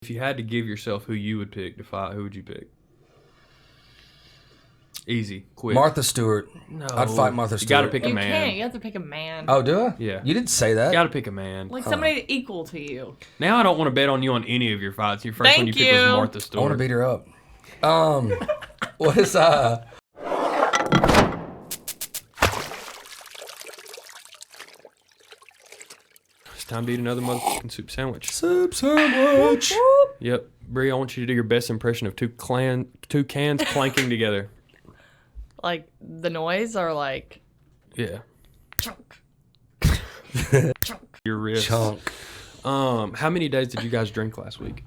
If you had to give yourself who you would pick to fight, who would you pick? Easy, quick. Martha Stewart. No. I'd fight Martha Stewart. You got to pick a You man. can't. You have to pick a man. Oh, do I? Yeah. You didn't say that. You got to pick a man. Like somebody equal to you. Now I don't want to bet on you on any of your fights. Your first one you picked was Martha Stewart. I want to beat her up. What is It's time to eat another motherfucking soup sandwich. soup sandwich? Yep. Bree, I want you to do your best impression of two cans clanking together. Like the noise or like Yeah. chunk. Chunk. Your wrist. Chunk. How many days did you guys drink last week?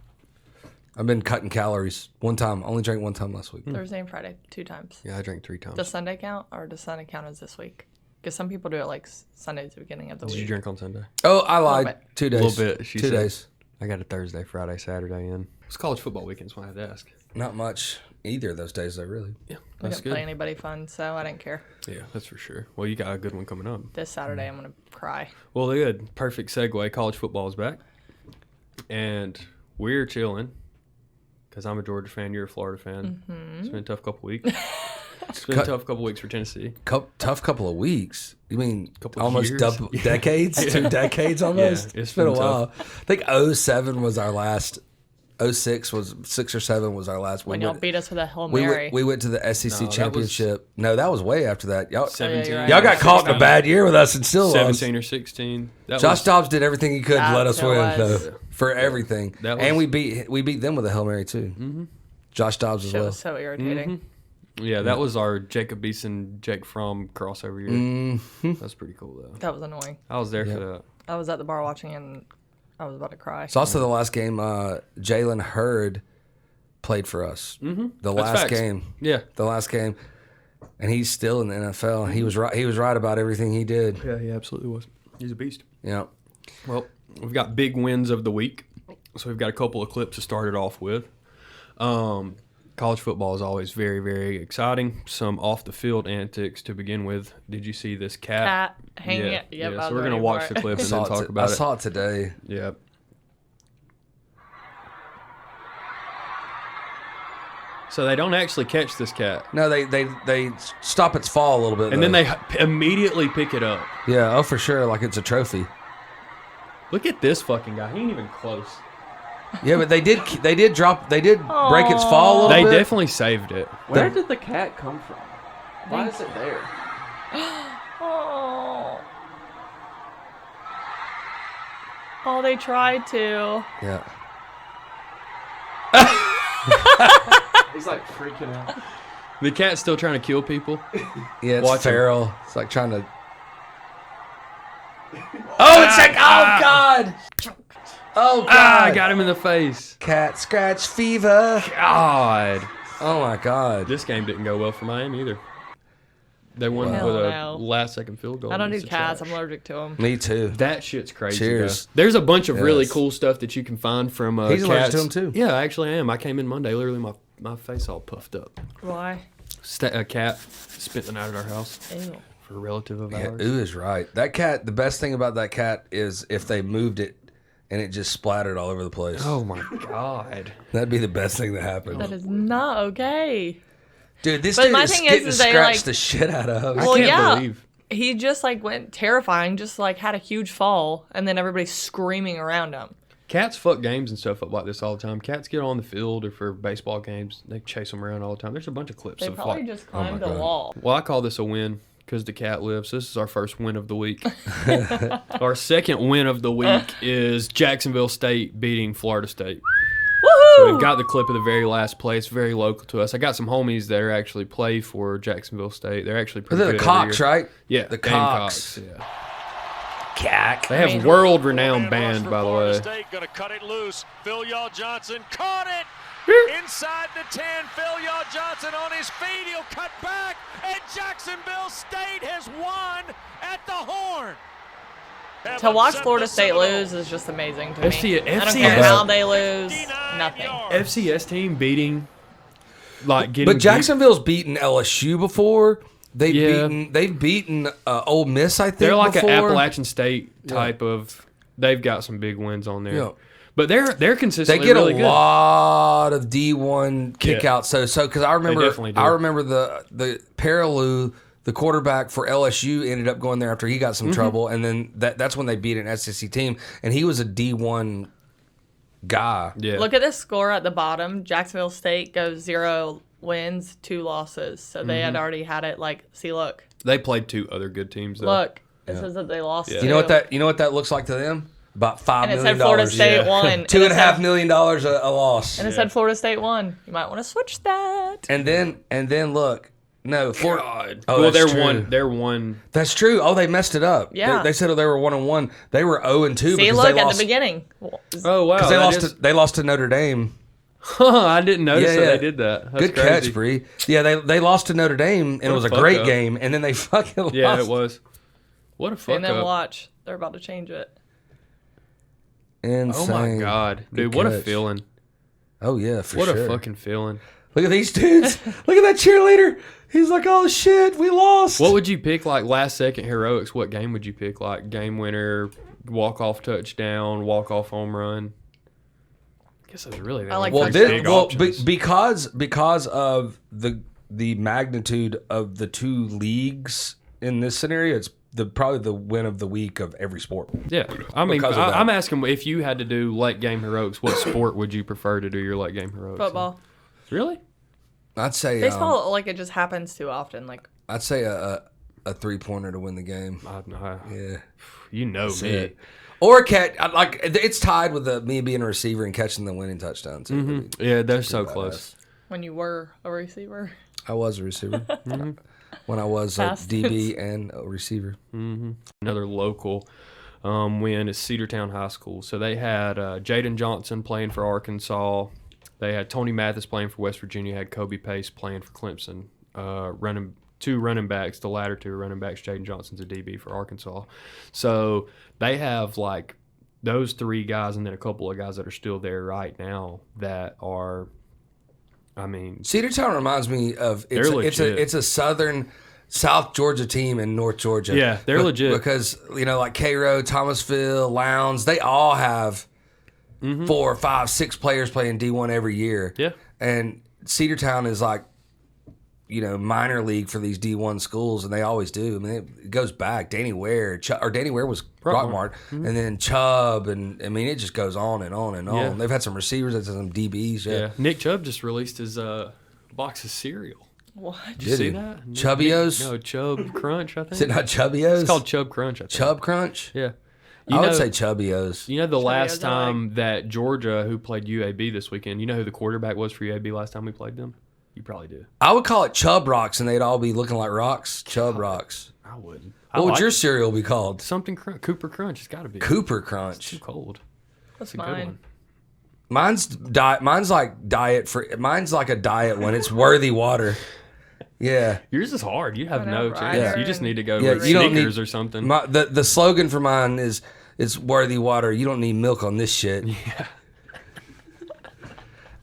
I've been cutting calories. One time. Only drank one time last week. Thursday and Friday, 2 times. Yeah, I drank 3 times. Does Sunday count or does Sunday count as this week? Because some people do it like Sunday's the beginning of the Did week. you drink on Sunday? Oh, I lied. bit. 2 A days. little bit. She 2 said. days. I got a Thursday, Friday, Saturday in. It's college football weekend, so I had to ask. Not much either of those days, though, really. Yeah, I that's didn't play good. anybody fun, so I didn't care. Yeah, that's for sure. Well, you got a good one coming up. This Saturday, I'm going to cry. Well, good. Perfect segue. College football is back. And we're chilling because I'm a Georgia fan. You're a Florida fan. Mm-hmm. It's been a tough couple weeks. It's been a tough couple weeks for Tennessee. Tough couple of weeks. You mean Couple of almost years? decades? 2 decades almost? Yeah, it's been a been while. I think 07 was our last. 06 was 6 or 7 was our last. When y'all beat us with a Hail we Mary. went to the SEC championship. No, that was way after that. Y'all 17. you're right. y'all got caught in a bad year with us and still lost. 17 or 16. That Josh was, Dobbs did everything he could to let us That win, was- though, for everything. That And was- we beat them with a Hail Mary too. Mm-hmm. Josh Dobbs as Shit well. was so irritating. Yeah, that was our Jacob Beeson, Jake Fromm crossover year. Mm-hmm. That's pretty cool, though. That was annoying. I was there for that. I was at the bar watching and I was about to cry. It's also the last game. Jalen Hurd played for us. Mm-hmm. The last facts. game. Yeah. The last game, and he's still in the NFL. He was right. He was right about everything he did. Yeah, he absolutely was. He's a beast. Yeah. Well, we've got big wins of the week. So we've got a couple of clips to start it off with. College football is always very, very exciting. Some off-the-field antics to begin with. Did you see this cat? Cat hanging. Yeah, Yep, I so was we're going to ready watch for the it. clip and then talk about I it. saw it today. Yeah. So they don't actually catch this cat. No, they stop its fall a little bit, And though. then they immediately pick it up. Yeah, oh for sure, like it's a trophy. Look at this fucking guy. He ain't even close. Yeah, but they did break its fall a little They bit. definitely saved it. Where did the cat come from? Why is it there? Oh. Oh, they tried to. Yeah. He's like freaking out. The cat's still trying to kill people. Yeah, it's Watch him. feral. It's like trying to. Oh, it's like oh god! Oh god! Ah, I got him in the face. Cat scratch fever. God. Oh my god! This game didn't go well for Miami either. They won Hell with a no. last-second field goal. I don't do It's a cats. trash. I'm allergic to them. Me too. That shit's crazy. Cheers. Though. There's a bunch of really Yes. cool stuff that you can find from He's allergic cats. to 'em, too. Yeah, I actually am. I came in Monday, literally my face all puffed up. Why? A cat spent the night at our house Ew. for a relative of Yeah, ours. Ooh is right. That cat. The best thing about that cat is if they moved it and it just splattered all over the place. Oh my god. That'd be the best thing that happened. That is not okay. Dude, this But dude my is thing is getting they, scratched like- the shit out of. Well, can't yeah. believe. He just like went terrifying, just like had a huge fall, and then everybody's screaming around him. Cats fuck games and stuff up like this all the time. Cats get on the field or for baseball games, they chase them around all the time. There's a bunch of clips They of probably like, just climbed my the God. wall. well, I call this a win because the cat lives. This is our first win of the week. Our second win of the week is Jacksonville State beating Florida State. So Woohoo! we've got the clip of the very last play. It's very local to us. I got some homies that are actually play for Jacksonville State. They're actually pretty They're good the every Cox, year. right? Yeah, The Gamecocks, Cox. Yeah. Cack. They have mean- world-renowned band, by the way. State gonna cut it loose. Phil Yaw Johnson caught it inside the 10. Phil Yaw Johnson on his feet. He'll cut back, and Jacksonville State has won at the Horn. To watch Florida State lose is just amazing to me. I don't FCS care how they lose. Nothing. FCS team beating, like getting. But Jacksonville's beaten LSU before. They've Yeah. beaten Ole Miss. I think they're like before. an Appalachian State type of. They've got some big wins on there. Yeah. But they're They consistently get really a good. lot of D1 kickouts. So because I definitely do. remember the Paraloo, the quarterback for LSU, ended up going there after he got some Mm-hmm. trouble, and then that's when they beat an SEC team, and he was a D1 guy. Yeah. Look at the score at the bottom. Jacksonville State goes 0 wins, 2 losses. So they had already had it. Like, see, look, They played 2 other good teams though. look. It says that they lost. Yeah. You know what that looks like to them? About $5 And it million. said Florida State won. $2.5 million a loss. And it said Florida State won. You might want to switch that. And then look, no, Florida. God. Oh, well, that's they're true. one. They're one. That's true. Oh, they messed it up. Yeah. They said they were 1-1. They were 0-2 See, because look they at lost. the beginning. Oh wow. Because they lost to Notre Dame. I didn't notice Yeah, that yeah. they did that. That's Good crazy. catch, Bree. Yeah, they lost to Notre Dame, and it a was a fuck great up. game, and then they fucking lost. Yeah, it was. What a fuck And then up. watch. They're about to change it. Insane. Oh my god, dude! Good What a catch. feeling! Oh yeah, for What sure. a fucking feeling! Look at these dudes. Look at that cheerleader. He's like, oh shit, we lost. What would you pick like last second heroics? What game would you pick like game winner, walk off touchdown, walk off home run? I guess those are really the I like only Well, touchdown. big this, well, options. because of the magnitude of the two leagues in this scenario, it's probably the win of the week of every sport. Yeah, I mean, because of that. I'm asking if you had to do late game heroics, what sport would you prefer to do your late game heroics? in? Football. Really? I'd say Baseball, like, it just happens too often. Like, I'd say a 3-pointer to win the game. Yeah. You know me. it. Or a catch. Like it's tied with me being a receiver and catching the winning touchdown too. Mm-hmm. Yeah, they're so close. when you were a receiver. I was a receiver when I was a Past DB and a receiver. Another local win is Cedartown High School. So they had Jaden Johnson playing for Arkansas. They had Tony Mathis playing for West Virginia. Had Kobe Pace playing for Clemson. Two running backs. The latter two running backs. Jaden Johnson's a DB for Arkansas. So they have like those 3 guys and then a couple of guys that are still there right now that are, I mean, Cedartown reminds me of They're legit. it's a South Georgia team in North Georgia. Yeah, they're legit. because like Cairo, Thomasville, Lowndes, they all have 4, 5, 6 players playing D1 every year. Yeah. And Cedartown is like, minor league for these D1 schools, and they always do. I mean, it goes back. Danny Ware, Danny Ware was Rockmart, and then Chubb, and I mean, it just goes on and on and on. Yeah. They've had some receivers, they've had some DBs. yeah. Nick Chubb just released his box of cereal. What? Did you Did see he? that? Chubbios? No, Chub Crunch, I think. Is it not Chubbios? It's called Chub Crunch, I think. Chub Crunch? Yeah. I would say Chubbios. You know the last Chubbios, I like. time that Georgia, who played UAB this weekend, you know who the quarterback was for UAB last time we played them? You probably do. I would call it Chub Rocks, and they'd all be looking like rocks. Chub Rocks. I wouldn't. What would your cereal be called? something Cooper Crunch? It's got to be. Cooper Too Crunch. cold. What's It's a good mine? one. Mine's like diet for. Mine's like a diet one. It's Worthy Water. Yeah. Yours is hard. You have no Whatever, chance. Yeah. You just need to go Yeah, with you don't Snickers need- or something. The slogan for mine is it's Worthy Water. You don't need milk on this shit. Yeah.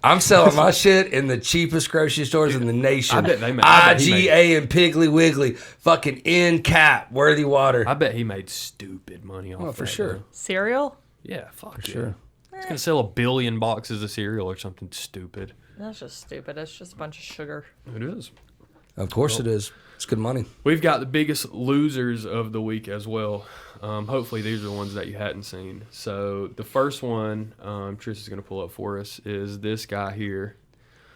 I'm selling my shit in the cheapest grocery stores in the nation. I bet he made- IGA and Piggly Wiggly. Fucking end cap. Worthy Water. I bet he made stupid money off for that, sure. though. Cereal? Yeah, fuck yeah. sure. He's going to sell 1 billion boxes of cereal or something stupid. That's just stupid. It's just a bunch of sugar. It is. Of course it is. It's good money. We've got the biggest losers of the week as well. Hopefully these are the ones that you hadn't seen. So the first one, Trish is going to pull up for us, is this guy here.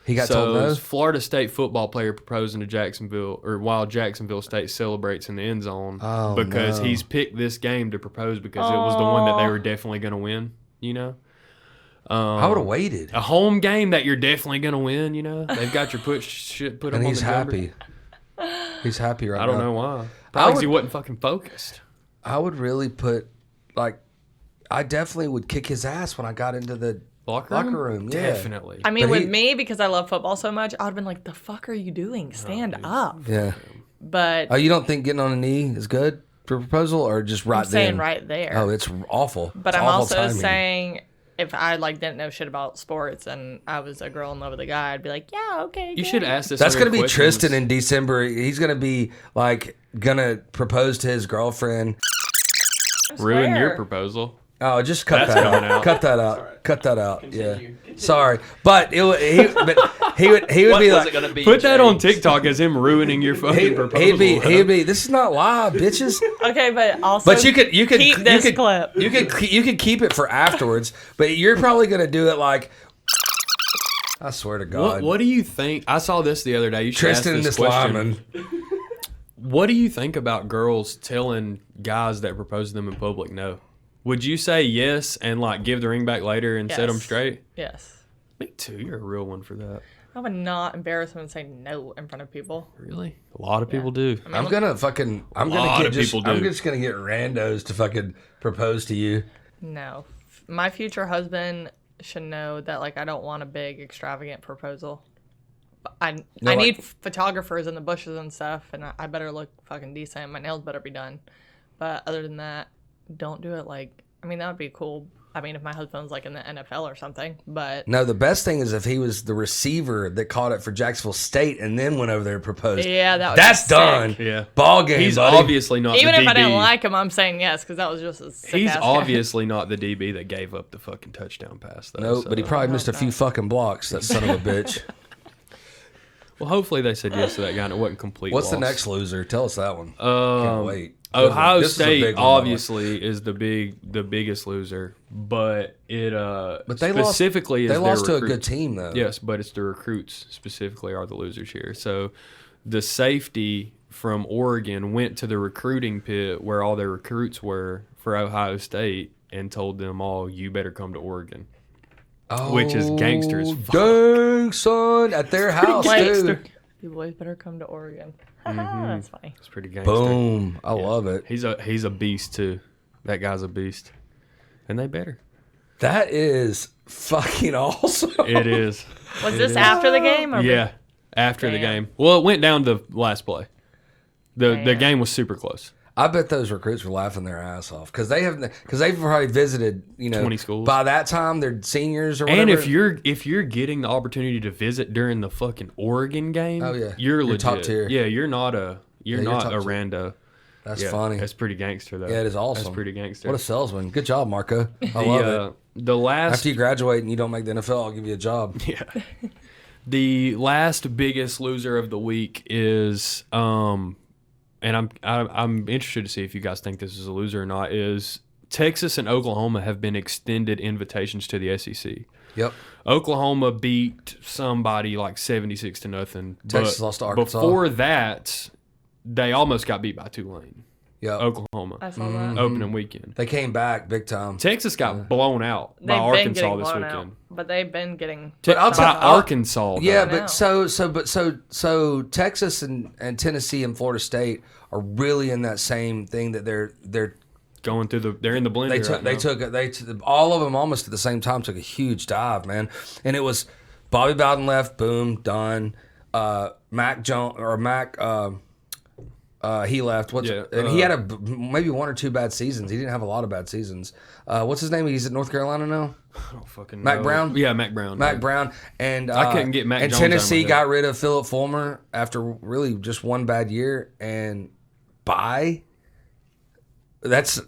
He got told no. this Florida State football player proposing to Jacksonville, or while Jacksonville State celebrates in the end zone, Oh, because no. he's picked this game to propose because it was the one that they were definitely going to win. You know, I would have waited. a home game that you're definitely going to win. You know, they've got your shit put up And on he's the jumper. happy. He's happy right now. I don't know why. Probably 'cause he wasn't fucking focused. I would really put, I definitely would kick his ass when I got into the Locker room. Yeah. Definitely. I mean, But with he- me, because I love football so much, I would have been like, the fuck are you doing? Stand up. Yeah. But Oh, you don't think getting on a knee is good for proposal, or just right I'm saying then? right there. Oh, it's awful. But It's I'm awful also timing. saying if I didn't know shit about sports and I was a girl in love with a guy, I'd be like, yeah, okay. You good. should ask this. That's going gonna to be Tristan in December. He's gonna be gonna propose to his girlfriend. ruin your Swear. proposal. Oh, just cut That's that coming out. out. Cut that out. Alright. Cut that out. Continue. Yeah. Sorry, but he would be What was like, it gonna be? Put that on James? TikTok as him ruining your fucking proposal. he'd be. This is not live, bitches. Okay, but also. But you could keep this clip. You could keep it for afterwards. But you're probably gonna do it like. I swear to God. What do you think? I saw this the other day. You should Tristan ask and this this question. lineman. What do you think about girls telling guys that propose to them in public no? Would you say yes and like give the ring back later and set them Yes. straight? Yes. Me too. You're a real one for that. I would not embarrass him and say no in front of people. Really? A lot of people do. I mean, I'm Lot gonna of get people do. I'm just gonna get randos to fucking propose to you. no. My future husband should know that like I don't want a big extravagant proposal. I like- need photographers in the bushes and stuff, and I better look fucking decent. My nails better be done. But other than that, don't do it like. I mean, that would be cool. I mean, if my husband's like in the NFL or something, but No, the best thing is if he was the receiver that caught it for Jacksonville State and then went over there and proposed. yeah, that would be That's sick. done. Yeah. Ball game. He's buddy. obviously not Even the if DB. I didn't like him, I'm saying yes because that was just a sick He's ass guy. obviously not the DB that gave up the fucking touchdown pass, though. Nope, so- but he probably missed a few fucking blocks. That son of a bitch. Well, hopefully they said yes to that guy and it wasn't complete What's the loss. next loser? Tell us that one. Um, Can't wait. Ohio This is a big State one, by the way. obviously is the biggest loser, but it But they specifically They is lost to their a good recruits. team though. Yes, but it's the recruits specifically are the losers here. So the safety from Oregon went to the recruiting pit where all their recruits were for Ohio State and told them all, "You better come to Oregon." Which is gangster as fuck. Dang, son, at their house, dude. You boys better come to Oregon. That's funny. It's pretty gangster. Boom. I love it. He's a beast too. That guy's a beast, and they better. That is fucking awesome. It is. Was this after the game? Or Yeah, after the Damn. game. Well, it went down to last play. The Damn. game was super close. I bet those recruits were laughing their ass off because they've probably visited 20 schools. By that time, they're seniors or whatever. And if you're getting the opportunity to visit during the fucking Oregon game, Oh, yeah. you're You're legit. top tier. Yeah, you're not a you're not top a tier. rando. That's Yeah, funny. That's pretty gangster though. Yeah, it is awesome. That's pretty gangster. What a salesman. Good job, Marco. I the, love it. The last After you graduate and you don't make the NFL, I'll give you a job. Yeah. The last biggest loser of the week is, and I'm interested to see if you guys think this is a loser or not. Is Texas and Oklahoma have been extended invitations to the SEC. Yep. Oklahoma beat somebody like 76-0. Texas lost to Arkansas. Before that, they almost got beat by Tulane. Yep. Oklahoma I saw that. opening weekend. They came back big time. Texas got blown out by They've been Arkansas getting this blown weekend. out, but they've been getting. But I'll by tell- I'll- Arkansas. though. Yeah, I know. but Texas and Tennessee and Florida State are really in that same thing that they're Going through they're in the blender. they took all of them almost at the same time took a huge dive, man. And it was Bobby Bowden left, boom, done. Mac Jones or Mac he left. And he had maybe one or two bad seasons. He didn't have a lot of bad seasons. What's his name? He's at North Carolina now. I don't fucking Mac know. Brown? Yeah, Mac Brown. Mac Brown and I couldn't get Mac and Jones out of my Tennessee head. got rid of Philip Fulmer after really just one bad year and that's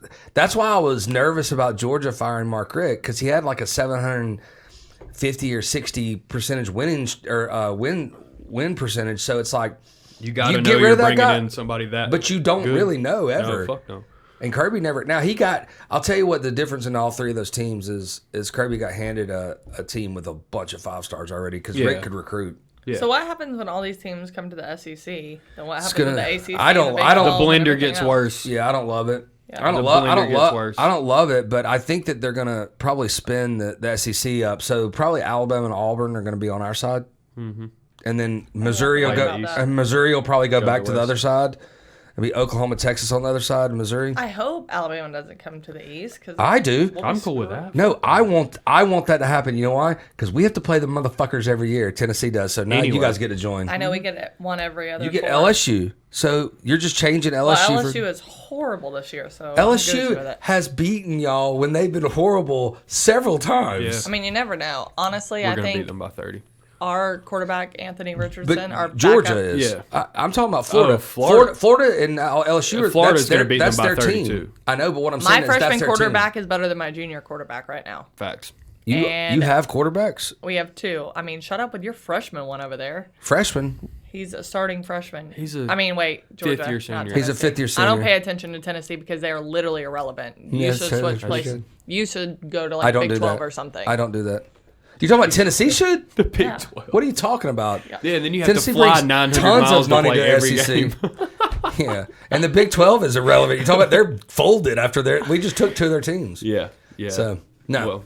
why I was nervous about Georgia firing Mark Richt because he had like a 750 or 60% win percentage. So it's like You got to You know get rid you're of that bringing guy, in somebody that. but you don't good. really know ever. No, fuck no. And Kirby never. Now I'll tell you what the difference in all three of those teams is Kirby got handed a team with a bunch of 5 stars already because Yeah. Rick could recruit. Yeah. So what happens when all these teams come to the SEC? Then what happens gonna- with the ACC? I don't- and the Big I don't- The 12 and blender everything gets else? worse. Yeah, I don't love it. Yeah. I don't The love. I blender don't gets love. worse. I don't love it, but I think that they're gonna probably spin the SEC up. So probably Alabama and Auburn are gonna be on our side, and then Missouri will Like go. about that. And Missouri will probably go back the to the west. other side. It'll be Oklahoma, Texas on the other side, and Missouri. I hope Alabama doesn't come to the East because I do. I'm cool with that. No, I want that to happen. You know why? Because we have to play the motherfuckers every year. Tennessee does. So now you Anyway. guys get to join. I know we get one every other. You get 4. LSU. So you're just changing Well, LSU. LSU is horrible this year, so I'm good with LSU it. has beaten y'all when they've been horrible several times. Yeah. I mean, you never know. Honestly, We're I gonna beat think them by 30. our quarterback Anthony Richardson, our Georgia backup, is. Yeah. I'm talking about Florida. Oh, Florida. Florida and LSU. Are, Florida's going gonna to beat them that's by their 32. team. I know, but what I'm my saying is that's freshman their quarterback is better than my junior quarterback right now. Facts. team. You and- have quarterbacks, We have 2. I mean, shut up with your freshman one over there. freshman. He's a starting freshman. Georgia, fifth-year not senior. He's a Tennessee. 5th-year I senior. don't pay attention to Tennessee because they are literally irrelevant. You Yes, should sir, switch I places. should. You should go to I like don't Big do 12 that. or something. I don't do that. You talking about Tennessee should? The Big Yeah. 12. What are you talking about? Yeah, and then you have Tennessee to fly brings 900 tons miles of money to play to every SEC. game. Yeah, and the Big 12 is irrelevant. You talking about they're folded after we just took 2 of their teams. Yeah, yeah. So no, Well,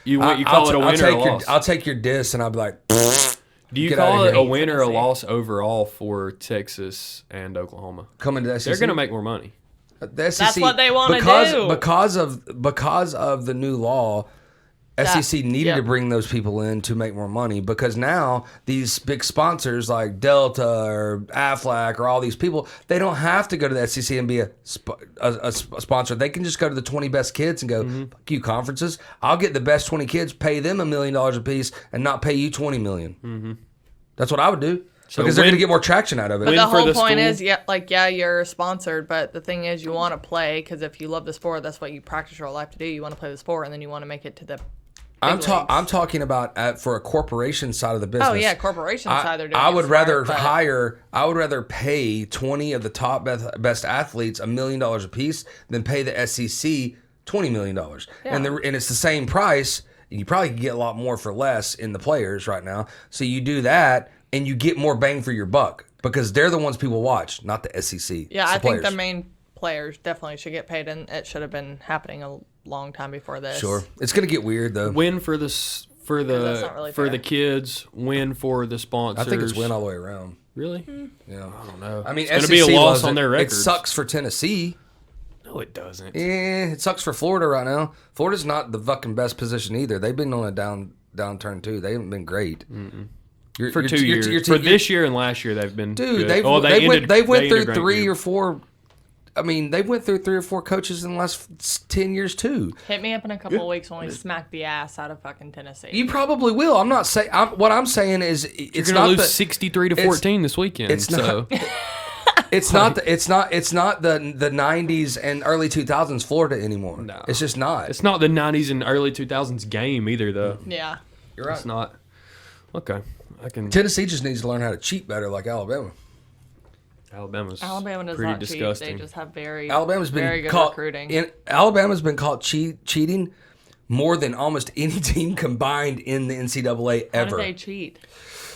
you call it a win or a loss? I'll take your diss, and I'll be like, Do you get outta call here. it a win or a Tennessee. loss overall for Texas and Oklahoma? coming to the SEC. They're going to make more money. The SEC, what they wanna do. because of the new law. SEC needed yeah. to bring those people in to make more money because now these big sponsors like Delta or Aflac or all these people, they don't have to go to the SEC and be a sponsor. They can just go to the 20 best kids and go, fuck you conferences. I'll get the best 20 kids, pay them $1 million a piece and not pay you $20 million. That's what I would do because they're going to get more traction out of it. But Win the for whole the point school. is, you're sponsored, but the thing is, you want to play because if you love the sport, that's what you practice your whole life to do. You want to play the sport, and then you want to make it to the. I'm leagues. talking about for a corporation side of the business. Oh yeah, corporation side they're doing. I it would smart, rather but- I would rather pay 20 of the top best athletes $1 million a piece than pay the SEC $20 million. And and it's the same price. And you probably can get a lot more for less in the players right now. So you do that, and you get more bang for your buck because they're the ones people watch, not the SEC. Yeah, It's I the think the players. main players definitely should get paid, and it should have been happening a long time before this. Sure, it's gonna get weird though. Win for the that's not really for fair. the kids. Win for the I sponsors. think it's win all the way around. Really? Yeah, I don't know. I mean, it's SEC going to be a loss loves on it. their It records. sucks for Tennessee. No, it doesn't. It sucks for Florida right now. Florida's not the fucking best position either. They've been on a downturn too. They haven't been great. For 2 years. For this year and last year, they've been dude. good. They ended- went they through ended ranked 3 good. or 4. I mean, they went through 3 or 4 coaches in the last 10 years too. Hit me up in a couple of weeks when we smack the ass out of fucking Tennessee. You probably will. I'm not saying. What I'm saying is, You're it's going to not lose the, 63 to 14 this weekend. it's so. not- It's not the 90s and early 2000s Florida anymore. No. It's just not. It's not the 90s and early 2000s game either, though. yeah. You're right. It's not. Okay. I can. Tennessee just needs to learn how to cheat better, like Alabama. Alabama Disgusting. pretty disgusting. They just have very Alabama's very been good caught. recruiting. Alabama's been caught cheating more than almost any team combined in the NCAA How ever. did they cheat?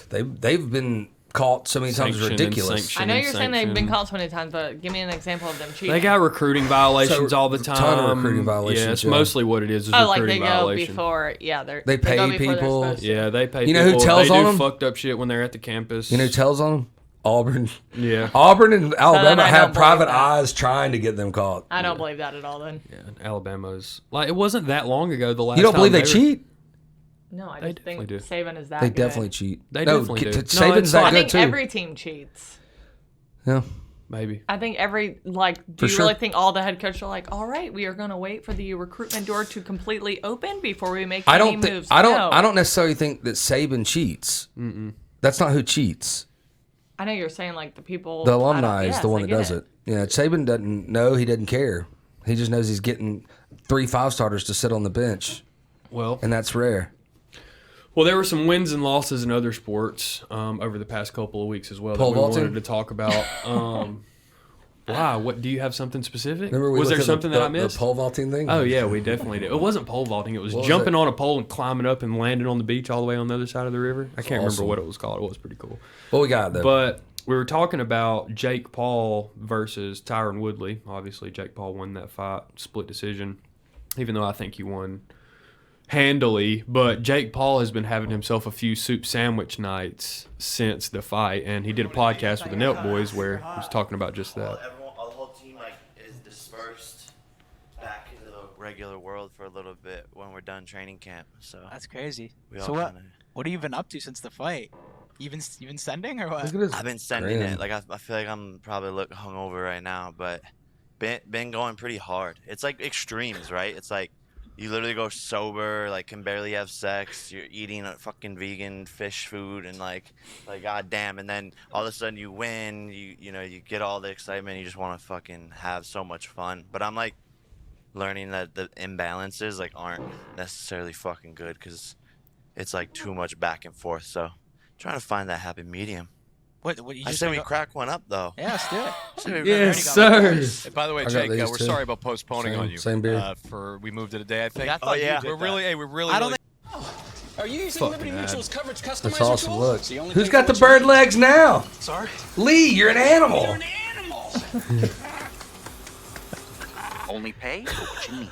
They've been caught so many times. It's Sanction and ridiculous. sanction. I know and you're saying they've been sanction. caught so many times, but give me an example of them cheating. They got recruiting violations So, all the a time. ton of recruiting violations, Yeah, it's yeah. mostly what it is oh, like they recruiting go violation. before. Yeah, They go pay before they're people. supposed to. Yeah, they pay. You know who people. tells they on do them? fucked up shit when they're at the campus. You know who tells on them? Auburn. Yeah. Auburn and Alabama I have don't believe private that. eyes trying to get them caught. I don't believe that at all. Then Yeah, Alabama's like it wasn't that long ago. The last You don't time believe they were- cheat? no, I They just think definitely do. Saban is that. They good. definitely cheat. They No, definitely do. No, Saban's it's that I good think too. every team cheats. Yeah. Maybe. I think every do For you sure. really think all the head coaches are like, all right, we are going to wait for the recruitment door to completely open before we make I any don't think moves? I don't No. I don't necessarily think that Saban cheats. That's not who cheats. I know you're saying like the people. The I don't- alumni is yes, the one I that get does it. Yeah, Saban doesn't know. He doesn't care. He just knows he's getting 3 5-starters to sit on the bench, Well, and that's rare. well, there were some wins and losses in other sports over the past couple of weeks as well Pole that we vaulting? wanted to talk about. Why? What? Do you have something specific? Remember we Was there looked at something the, that I missed? The pole vaulting thing? Oh yeah, we definitely did. It wasn't pole vaulting. It was What was jumping it? on a pole and climbing up and landing on the beach all the way on the other side of the river. I can't awesome. remember what it was called. It was pretty cool. What we got though? But we were talking about Jake Paul versus Tyron Woodley. Obviously, Jake Paul won that fight, split decision, even though I think he won handily. But Jake Paul has been having himself a few soup sandwich nights since the fight, and he did a podcast with the Nelk Boys where he was talking about just that. Everyone, the whole team is dispersed back into the regular world for a little bit when we're done training camp. So That's crazy. we So all what? kinda- What have you been up to since the fight? You been sending or what? Look at his I've been sending brand. it. Like I feel like I'm probably look hungover right now, but been going pretty hard. It's like extremes, right? It's like you literally go sober, like can barely have sex. You're eating a fucking vegan fish food and like goddamn. And then all of a sudden you win. You know you get all the excitement. You just want to fucking have so much fun. But I'm like learning that the imbalances like aren't necessarily fucking good because it's like too much back and forth. So trying to find that happy medium. What you I just say we got- crack one up though. Yeah, let's do it. Yes, sir. Hey, by the way, I got Jake, these we're too. sorry about postponing Same- on you. same beer. We moved it a day, I think. I thought you yeah. did We're that. really, hey, we're really. I don't really Are you using Fucking Liberty ad. Mutual's coverage customizer That's awesome. tool? Look, It's the only who's thing got for the what you bird legs now? Sorry? Lee, you're an animal. You're an animal! Only pay for what you need.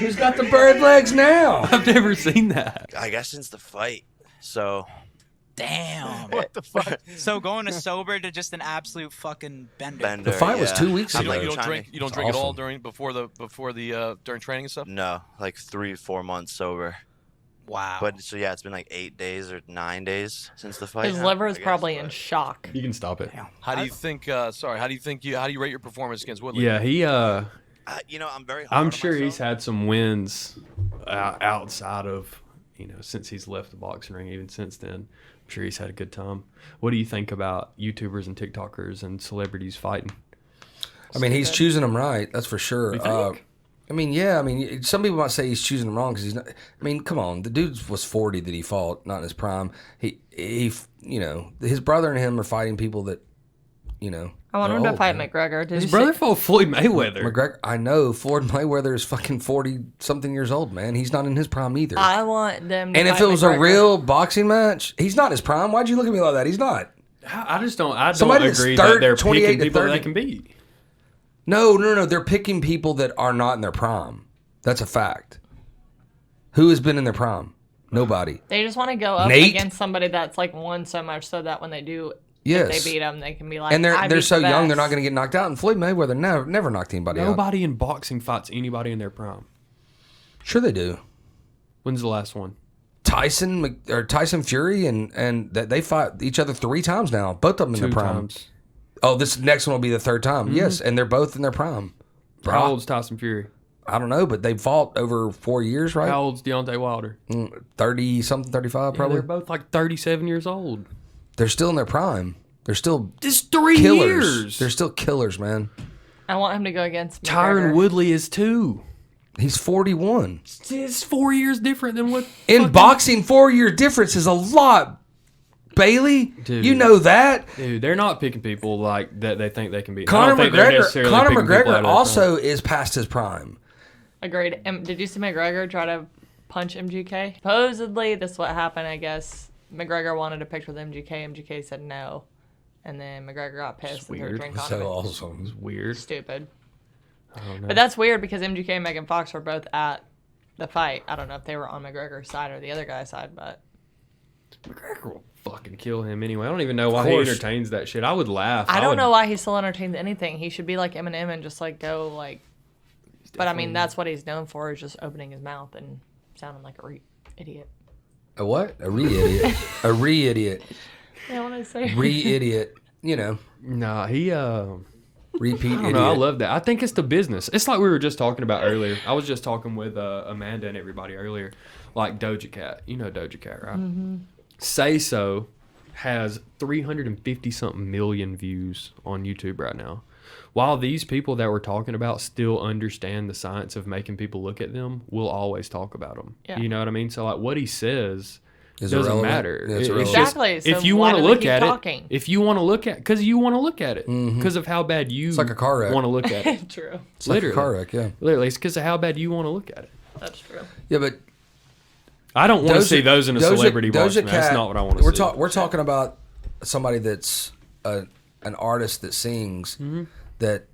Who's got the bird legs now? I've never seen that. I guess since the fight. So Damn. What the fuck? So going to sober to just an absolute fucking bender. Bender. The fight was yeah. 2 weeks So I'm you ago. don't, you like don't trying drink. to- You don't It's drink at all awesome. before the during training and stuff. No, like 3-4 months sober. Wow. But so yeah, it's been like 8 days or 9 days since the fight. His now, liver I is guess, probably in but- shock. You can stop it. How do you think? Sorry. How do you rate your performance against Woodley? Yeah, he. You know, I'm very. Hard I'm on sure he's myself. had some wins outside of since he's left the boxing ring. Even since then, I'm sure he's had a good time. What do you think about YouTubers and TikTokers and celebrities fighting? I mean, he's choosing them right. That's for sure. You think? I mean, yeah. I mean, some people might say he's choosing them wrong because he's not. I mean, come on. The dude was 40 that he fought, not in his prime. He, his brother and him are fighting people that, I want are him to old, fight man. McGregor. Did His you brother see- fought Floyd Mayweather. McGregor, I know Floyd Mayweather is fucking 40 something years old, man. He's not in his prime either. I want them to and if fight it was McGregor. a real boxing match, he's not in his prime. Why'd you look at me like that? He's not. I just don't. I don't Somebody that's agree third- that they're 28 picking to people that 30. they can beat. No. They're picking people that are not in their prime. That's a fact. Who has been in their prime? Nobody. They just want to go up Nate? against somebody that's like won so much so that when they do, Yes. if they beat them, they can be like, And I they're beat so the young, they're not best. going to get knocked out. And Floyd Mayweather never knocked anybody out. Nobody in boxing fights anybody in their prime. Sure they do. When's the last one? Tyson Fury and that they fought each other 3 times now. Both of them in their Two prime. times. Oh, this next one will be the 3rd time. Yes, and they're both in their prime. How old's Tyson Fury? I don't know, but they fought over 4 years, right? How old's Deontay Wilder? 30 something, 35 Yeah, probably. they're both like 37 years old. They're still in their prime. They're still Just 3 killers. years. They're still killers, man. I want him to go against Tyron McGregor. Woodley is 2. He's 41. It's 4 years different than what In fucking- boxing, 4-year difference is a lot, Bailey. Dude. You know that. Dude, they're not picking people like that they think they can beat. I Conor don't think they're McGregor. necessarily Conor picking people out McGregor of their also is past his prime. Agreed. Did you see McGregor try to punch MGK? Supposedly, this is what happened, I guess. McGregor wanted a picture with MGK. MGK said no. And then McGregor got pissed and threw a weird. drink on So him. awesome. It's weird. Stupid. I don't know. But that's weird because MGK and Megan Fox were both at the fight. I don't know if they were on McGregor's side or the other guy's side, but McGregor will fucking kill him anyway. I don't even know why he course. entertains that shit. I would laugh. I don't would- know why he still entertains anything. He should be like Eminem and just like go like. But I mean, that's what he's known for is just opening his mouth and sounding like a idiot. A what? A re-idiot. A re-idiot. Yeah, what I say. Re-idiot. Nah, he. Repeat I don't idiot. know. I love that. I think it's the business. It's like we were just talking about earlier. I was just talking with Amanda and everybody earlier. Like Doja Cat. You know Doja Cat, right? Mm-hmm. Say So has 350 something million views on YouTube right now. While these people that we're talking about still understand the science of making people look at them, we'll always talk about them. Yeah. You know what I mean? So like what he says Is doesn't irrelevant. matter. Yeah, it's It's irrelevant. just- Exactly. So if you why want to do they look keep at talking? it, if you want to look at, because you want to look at it, because of how bad you like a car wreck. want to look at it. True. It's like Literally. a car wreck, yeah. Literally, it's because of how bad you want to look at it. That's true. Yeah, but I don't want to see those in a celebrity box Doja match. That's Cat- not what I want to see. We're talking about somebody that's an artist that sings Mm-hmm. that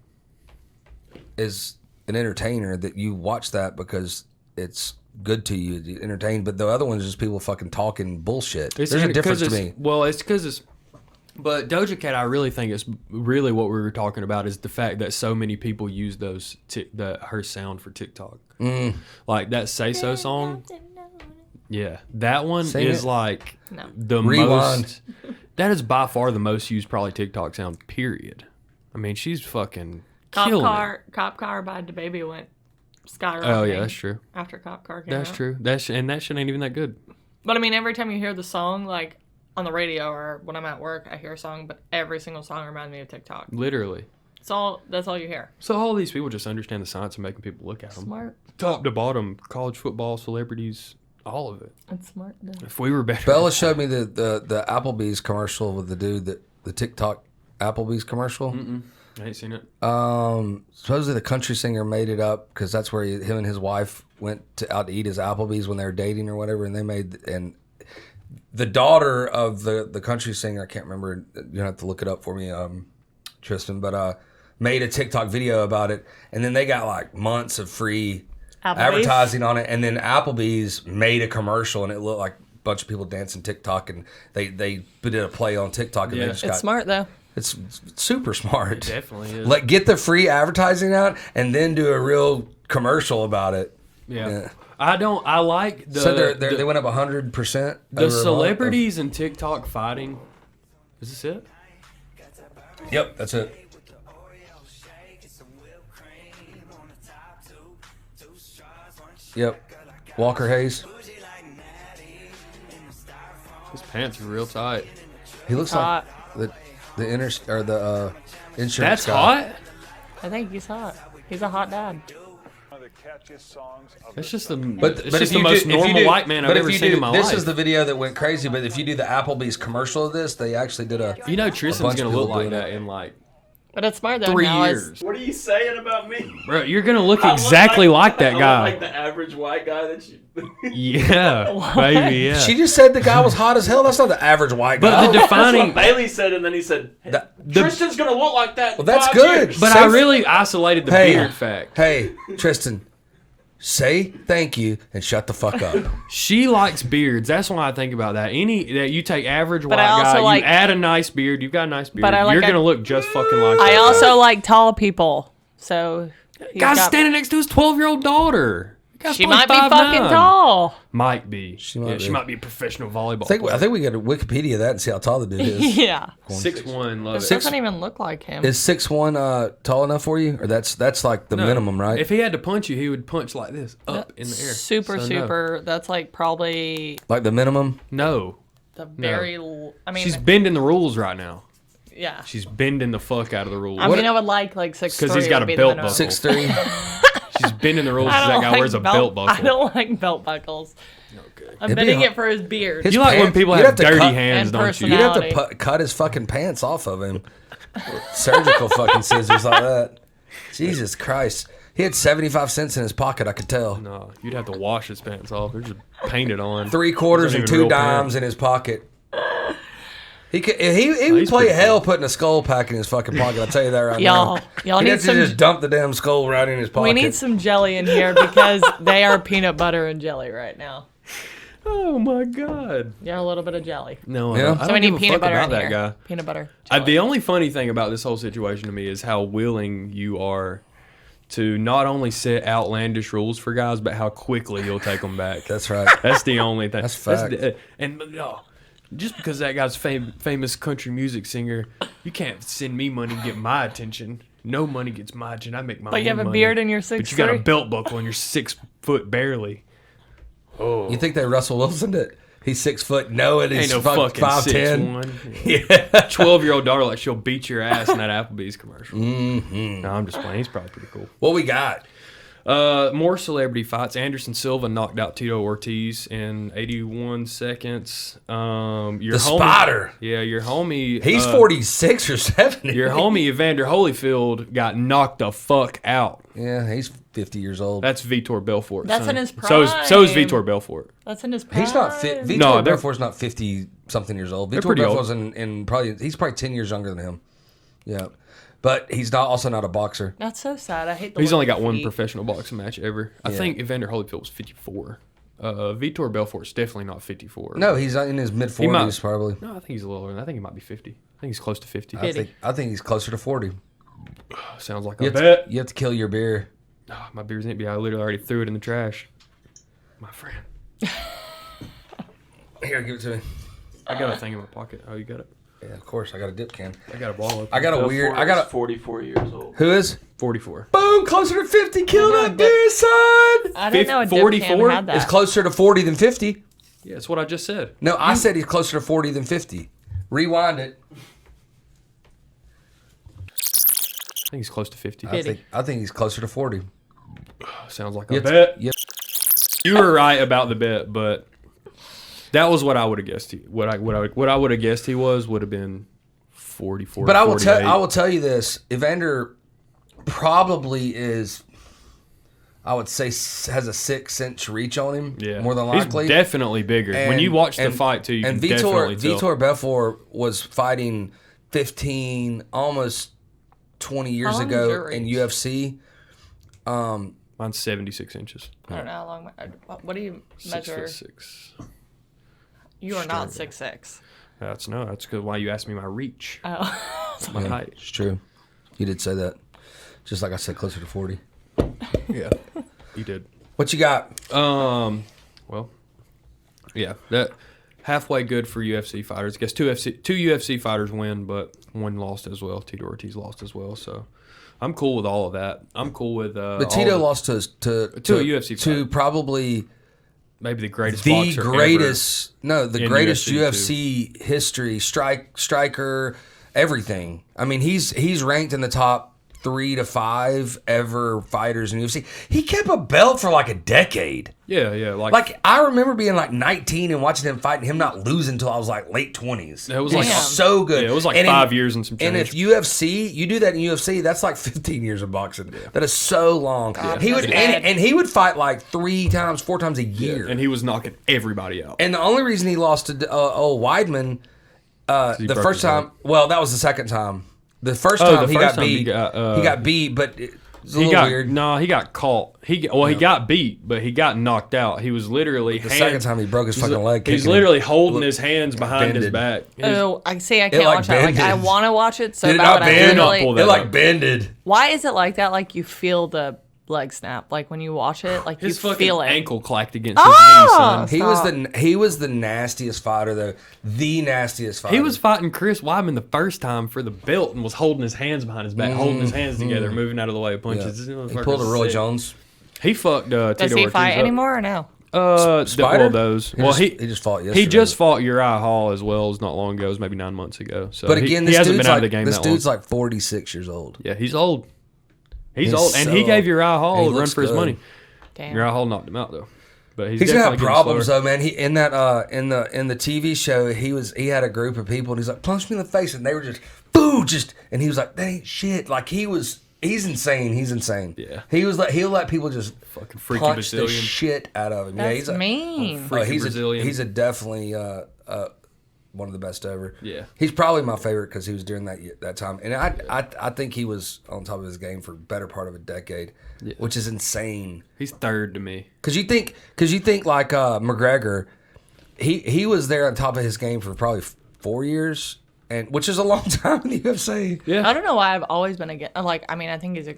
is an entertainer that you watch that because it's good to you, you entertained. But the other one's just people fucking talking bullshit. There's a difference to me. Well, it's because it's. But Doja Cat, I really think it's really what we were talking about is the fact that so many people use those her sound for TikTok. Like that Say So song. Yeah, that one Sing is it. like No. the Rewind. most. That is by far the most used probably TikTok sound. Period. I mean, she's fucking killing it. Cop car by DaBaby went skyrocketing. Oh yeah, that's true. After Cop Car came That's out. true. That shit ain't even that good. But I mean, every time you hear the song, like on the radio or when I'm at work, I hear a song, but every single song reminds me of TikTok. Literally. That's all you hear. So all these people just understand the science of making people look at them. Smart. Top to bottom, college football, celebrities, all of it. It's smart. Though. If we were better. Bella showed me the Applebee's commercial with the dude the TikTok Applebee's commercial. I ain't seen it. Supposedly the country singer made it up because that's where him and his wife went out to eat his Applebee's when they were dating or whatever, and the daughter of the country singer, I can't remember. You don't have to look it up for me, Tristan, but made a TikTok video about it, and then they got like months of free advertising on it, and then Applebee's made a commercial, and it looked like a bunch of people dancing TikTok, and they did a play on TikTok, and they just It's smart though. It's super smart. It definitely is. Like, get the free advertising out, and then do a real commercial about it. Yeah. I like the. So they went up 100%. The celebrities and TikTok fighting. Is this it? Yep, that's it. Yep. Walker Hayes. His pants are real tight. He looks Hot. like the insurance That's guy. hot? I think he's hot. He's a hot dad. That's just the. But it's if just the you most do- if you normal do- white man I've but if ever you seen do- in my this life. is the video that went crazy. But if you do the Applebee's commercial of this, they actually did a. You know, a Tristan's bunch gonna of look people like doing that it. in like But it's smart though. 3 now years. What are you saying about me? Bro, you're gonna look I look exactly like that I look guy. like the average white guy that you. Yeah, maybe. Yeah. She just said the guy was hot as hell. That's not the average white guy. But the That's defining. what Bailey said, and then he said, "Tristan's gonna look like that." in Well, that's 5 good. years." But Say- I really isolated the Hey. beard fact. Hey, Tristan, say thank you and shut the fuck up. She likes beards. That's why I think about that. That you take average white I also guy, like- you add a nice beard. You've got a nice beard. But I like you're a- gonna look just fucking like. I that also guy. like tall people. So he's Guy's got- standing next to his 12-year-old daughter. Guy's She probably might be 5'9". fucking tall. Might be. She might be. She might be a professional volleyball. I think we got to Wikipedia that and see how tall the dude is. Yeah. 6'1". Love It it. doesn't even look like him. Is 6'1" tall enough for you, or that's like the No. minimum, right? If he had to punch you, he would punch like this up in the air. Super, So no. super. That's like probably like the minimum. No. the very. I mean, She's bending the rules right now. yeah. She's bending the fuck out of the rules. I mean, I would like 6'3". 'Cause he's got a belt buckle. 6'3". She's bending the rules. I That don't guy like wears a belt buckle. I don't like belt buckles. Okay. I'm It'd be bending hard- it for his beard. His You like when pants- people you'd have to dirty cut- hands, and don't you? You'd have to personality. cut his fucking pants off of him. Surgical fucking scissors like that. Jesus Christ. He had 75 cents in his pocket, I could tell. No, you'd have to wash his pants off. They're just painted on. 3 quarters Those and aren't even 2 real dimes pants. in his pocket. He would he's play pretty hell putting a skull pack in his fucking pocket. I'll tell you that right Y'all- now. y'all He'd need have to some- just dump the damn skull right in his pocket. We need some jelly in here because they are peanut butter and jelly right now. Oh my god. Yeah, a little bit of jelly. No, I Yeah. don't, I So don't we give need a peanut fuck butter about in that here. guy. Peanut butter. The only funny thing about this whole situation to me is how willing you are to not only set outlandish rules for guys, but how quickly you'll take them back. That's right. That's the only thing. That's fact. And no, just because that guy's famous country music singer, you can't send me money to get my attention. No money gets my attention. I make my own But you have a money. beard and you're But you got a 6'3". belt buckle and you're 6 foot barely. Oh, You think they Russell Wilsoned it? He's 6 foot. No, it ain't is no fucking 5'10". 6'1". Yeah. 12-year-old daughter, like she'll beat your ass in that Applebee's commercial. Mm-hmm. No, I'm just playing. He's probably pretty cool. What we got? More celebrity fights. Anderson Silva knocked out Tito Ortiz in 81 seconds. Your The Spider. Yeah, your homie. He's 46 or 70. Your homie Evander Holyfield got knocked the fuck out. Yeah, he's 50 years old. That's Vitor Belfort. That's son. in his So is prime. Vitor Belfort. That's in his prime. He's not fit. Vitor No, they're- Belfort's not 50 something years old. They're Vitor pretty old. Belfort's he's probably 10 years younger than him. Yeah. But he's also not a boxer. That's so sad. I hate the He's look only of got one feet. professional boxing match ever. I Yeah. think Evander Holyfield was 54. Vitor Belfort's definitely not 54. No, he's in his mid He might- 40s probably. No, I think he's a little older. I think he might be 50. I think he's close to 50. I think he's closer to 40. Sounds like You a have, bet. you have to kill your beer. Oh, my beer's empty. I literally already threw it in the trash. My friend. Here, give it to me. I got a thing in my pocket. Oh, you got it? Yeah, of course. I got a dip can. I got a ball open. I got a Go weird. for it. I got He's a. 44 years old. Who is? 44. Boom! Closer to 50. Kill I that know, dude, son. I didn't know a dip 44? can had that. It's closer to 40 than 50. Yeah, that's what I just said. No, I said he's closer to 40 than 50. Rewind it. I think he's close to 50. I think he's closer to 40. Sounds like a You- bet. you- You were right about the bet, but that was what I would have guessed. What I would have guessed he would have been 44. But I will 48. tell you this: Evander probably is. I would say has a 6-inch reach on him. Yeah, more than likely. he's definitely bigger. When you watch the fight too, you can definitely tell. Vitor Belfort was fighting 15, almost 20 years long is ago your in reach? UFC. Mine's 76 inches. I don't know how long. What do you measure? 6'6". You are not 6'6". That's good. Why you asked me my reach, Oh. my height. It's true. You did say that. Just like I said, closer to 40. Yeah, you did. What you got? Well, yeah, that halfway good for UFC fighters. I guess two UFC fighters win, but one lost as well. Tito Ortiz lost as well, so I'm cool with all of that. I'm cool with. But Tito lost to a UFC to fighter. probably maybe the greatest the boxer greatest ever the in greatest UFC UFC history, striker, everything. I mean, he's ranked in the top 3 to 5 ever fighters in UFC. He kept a belt for like a decade. Yeah, Like I remember being like 19 and watching him fight and him not losing until I was like late 20s. It was He's like so good. Yeah, it was like And 5 years and some change. And if UFC, you do that in UFC, that's like 15 years of boxing. That is so long. He would and he would fight like 3 times, 4 times a year. and he was knocking everybody out. And the only reason he lost to old Weidman the broke first his time, leg. well, that was the second time. The first time the he first got time he beat. got, He got beat, but it's a He little got weird. no, he got caught. He got beat, but he got knocked out. He was literally The second time he broke his fucking leg. He's kicking literally him. holding his hands behind his bended. back. Oh, I see. I can't like watch that. Like I bended. want to watch it so Did it bad, not but I bend? literally. Pull It that like up. bended. Why is it like that? Like you feel the leg snap. Like when you watch it, like His you fucking feel it. ankle clacked against his knee, son. He was the nastiest fighter though. The nastiest fighter. He was fighting Chris Weidman the first time for the belt and was holding his hands behind his back, holding his hands together, moving out of the way of punches. This He motherfucker's pulled a Roy sick. Jones. He fucked Does Tito he Ortiz fight up. anymore or no? Spider? Well, those. He just fought yesterday. He just fought Uriah Hall as well as not long ago. It was maybe 9 months ago. So But again, he this hasn't dude's been out like of the game this that dude's long. like 46 years old. Yeah, he's old. He's He's old, and he so gave Uriah old. Hall And he a run looks for his good. money. Damn. Uriah Hall knocked him out though. But he's He's got definitely getting problems slower. though, man. He in that in the TV show, he had a group of people, and he's like, punch me in the face, and they were just boo, and he was like, that ain't shit. Like he's insane. He's insane. Yeah. He was like he'll let people just Fucking freaky punch the Brazilian. shit out of him. Yeah, That's he's a mean. Freaky Brazilian. He's a definitely one of the best ever. Yeah. He's probably my favorite because he was during that time, and I think he was on top of his game for better part of a decade, which is insane. He's third to me. Because you think like McGregor, he was there on top of his game for probably 4 years, and which is a long time in the UFC. Yeah. I don't know why I've always been against. Like, I mean, I think he's a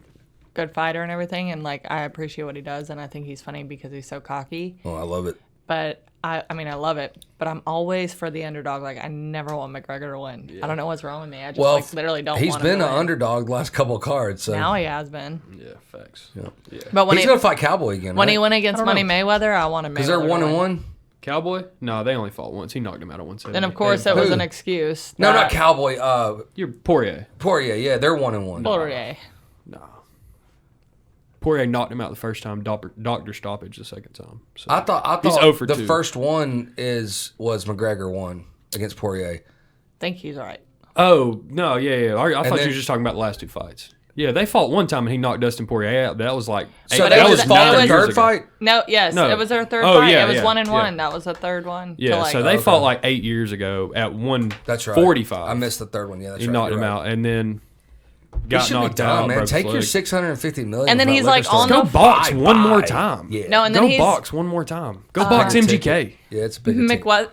good fighter and everything, and like I appreciate what he does, and I think he's funny because he's so cocky. Oh, I love it. But I mean, I love it. But I'm always for the underdog. Like, I never want McGregor to win. I don't know what's wrong with me. I just like literally don't. He's want been him to an win. underdog the last couple of cards. So Now he has been. Yeah, facts. Yeah. But when he's gonna fight Cowboy again. when right? he went against I don't Money know. Mayweather, I wanted Mayweather. Because they're to 1-1. win. Cowboy? No, they only fought once. He knocked him out at 170. Then of course it was Who? an excuse. No, that not Cowboy. You're Poirier. Poirier. Yeah, they're 1-1. Poirier. Nah. Poirier knocked him out the first time. Doctor stoppage the second time. So I thought he's 0 for the 2. first one was McGregor won against Poirier. Think he's all right. Oh no, yeah. I thought then- you were just talking about the last 2 fights. Yeah, they fought one time and he knocked Dustin Poirier out. That was like So But they it was- just fought it the was- third fight. No, yes, No. it was their third Oh, fight. yeah, it was yeah, 1-1. yeah. That was the third one. Yeah, to, like, so they Okay. fought like 8 years ago at That's right. 145. I missed the third one. Yeah, that's He right. knocked You're him right. out and then He got should be knocked done, out. man. broke Take his your leg. $650 million. And then from he's that like liquor store. on Go the box Bye, one more bye. time. Yeah. No, and then Go he's box one more time. Go Big box ticket. MGK. Yeah, it's a big ticket. McWhat.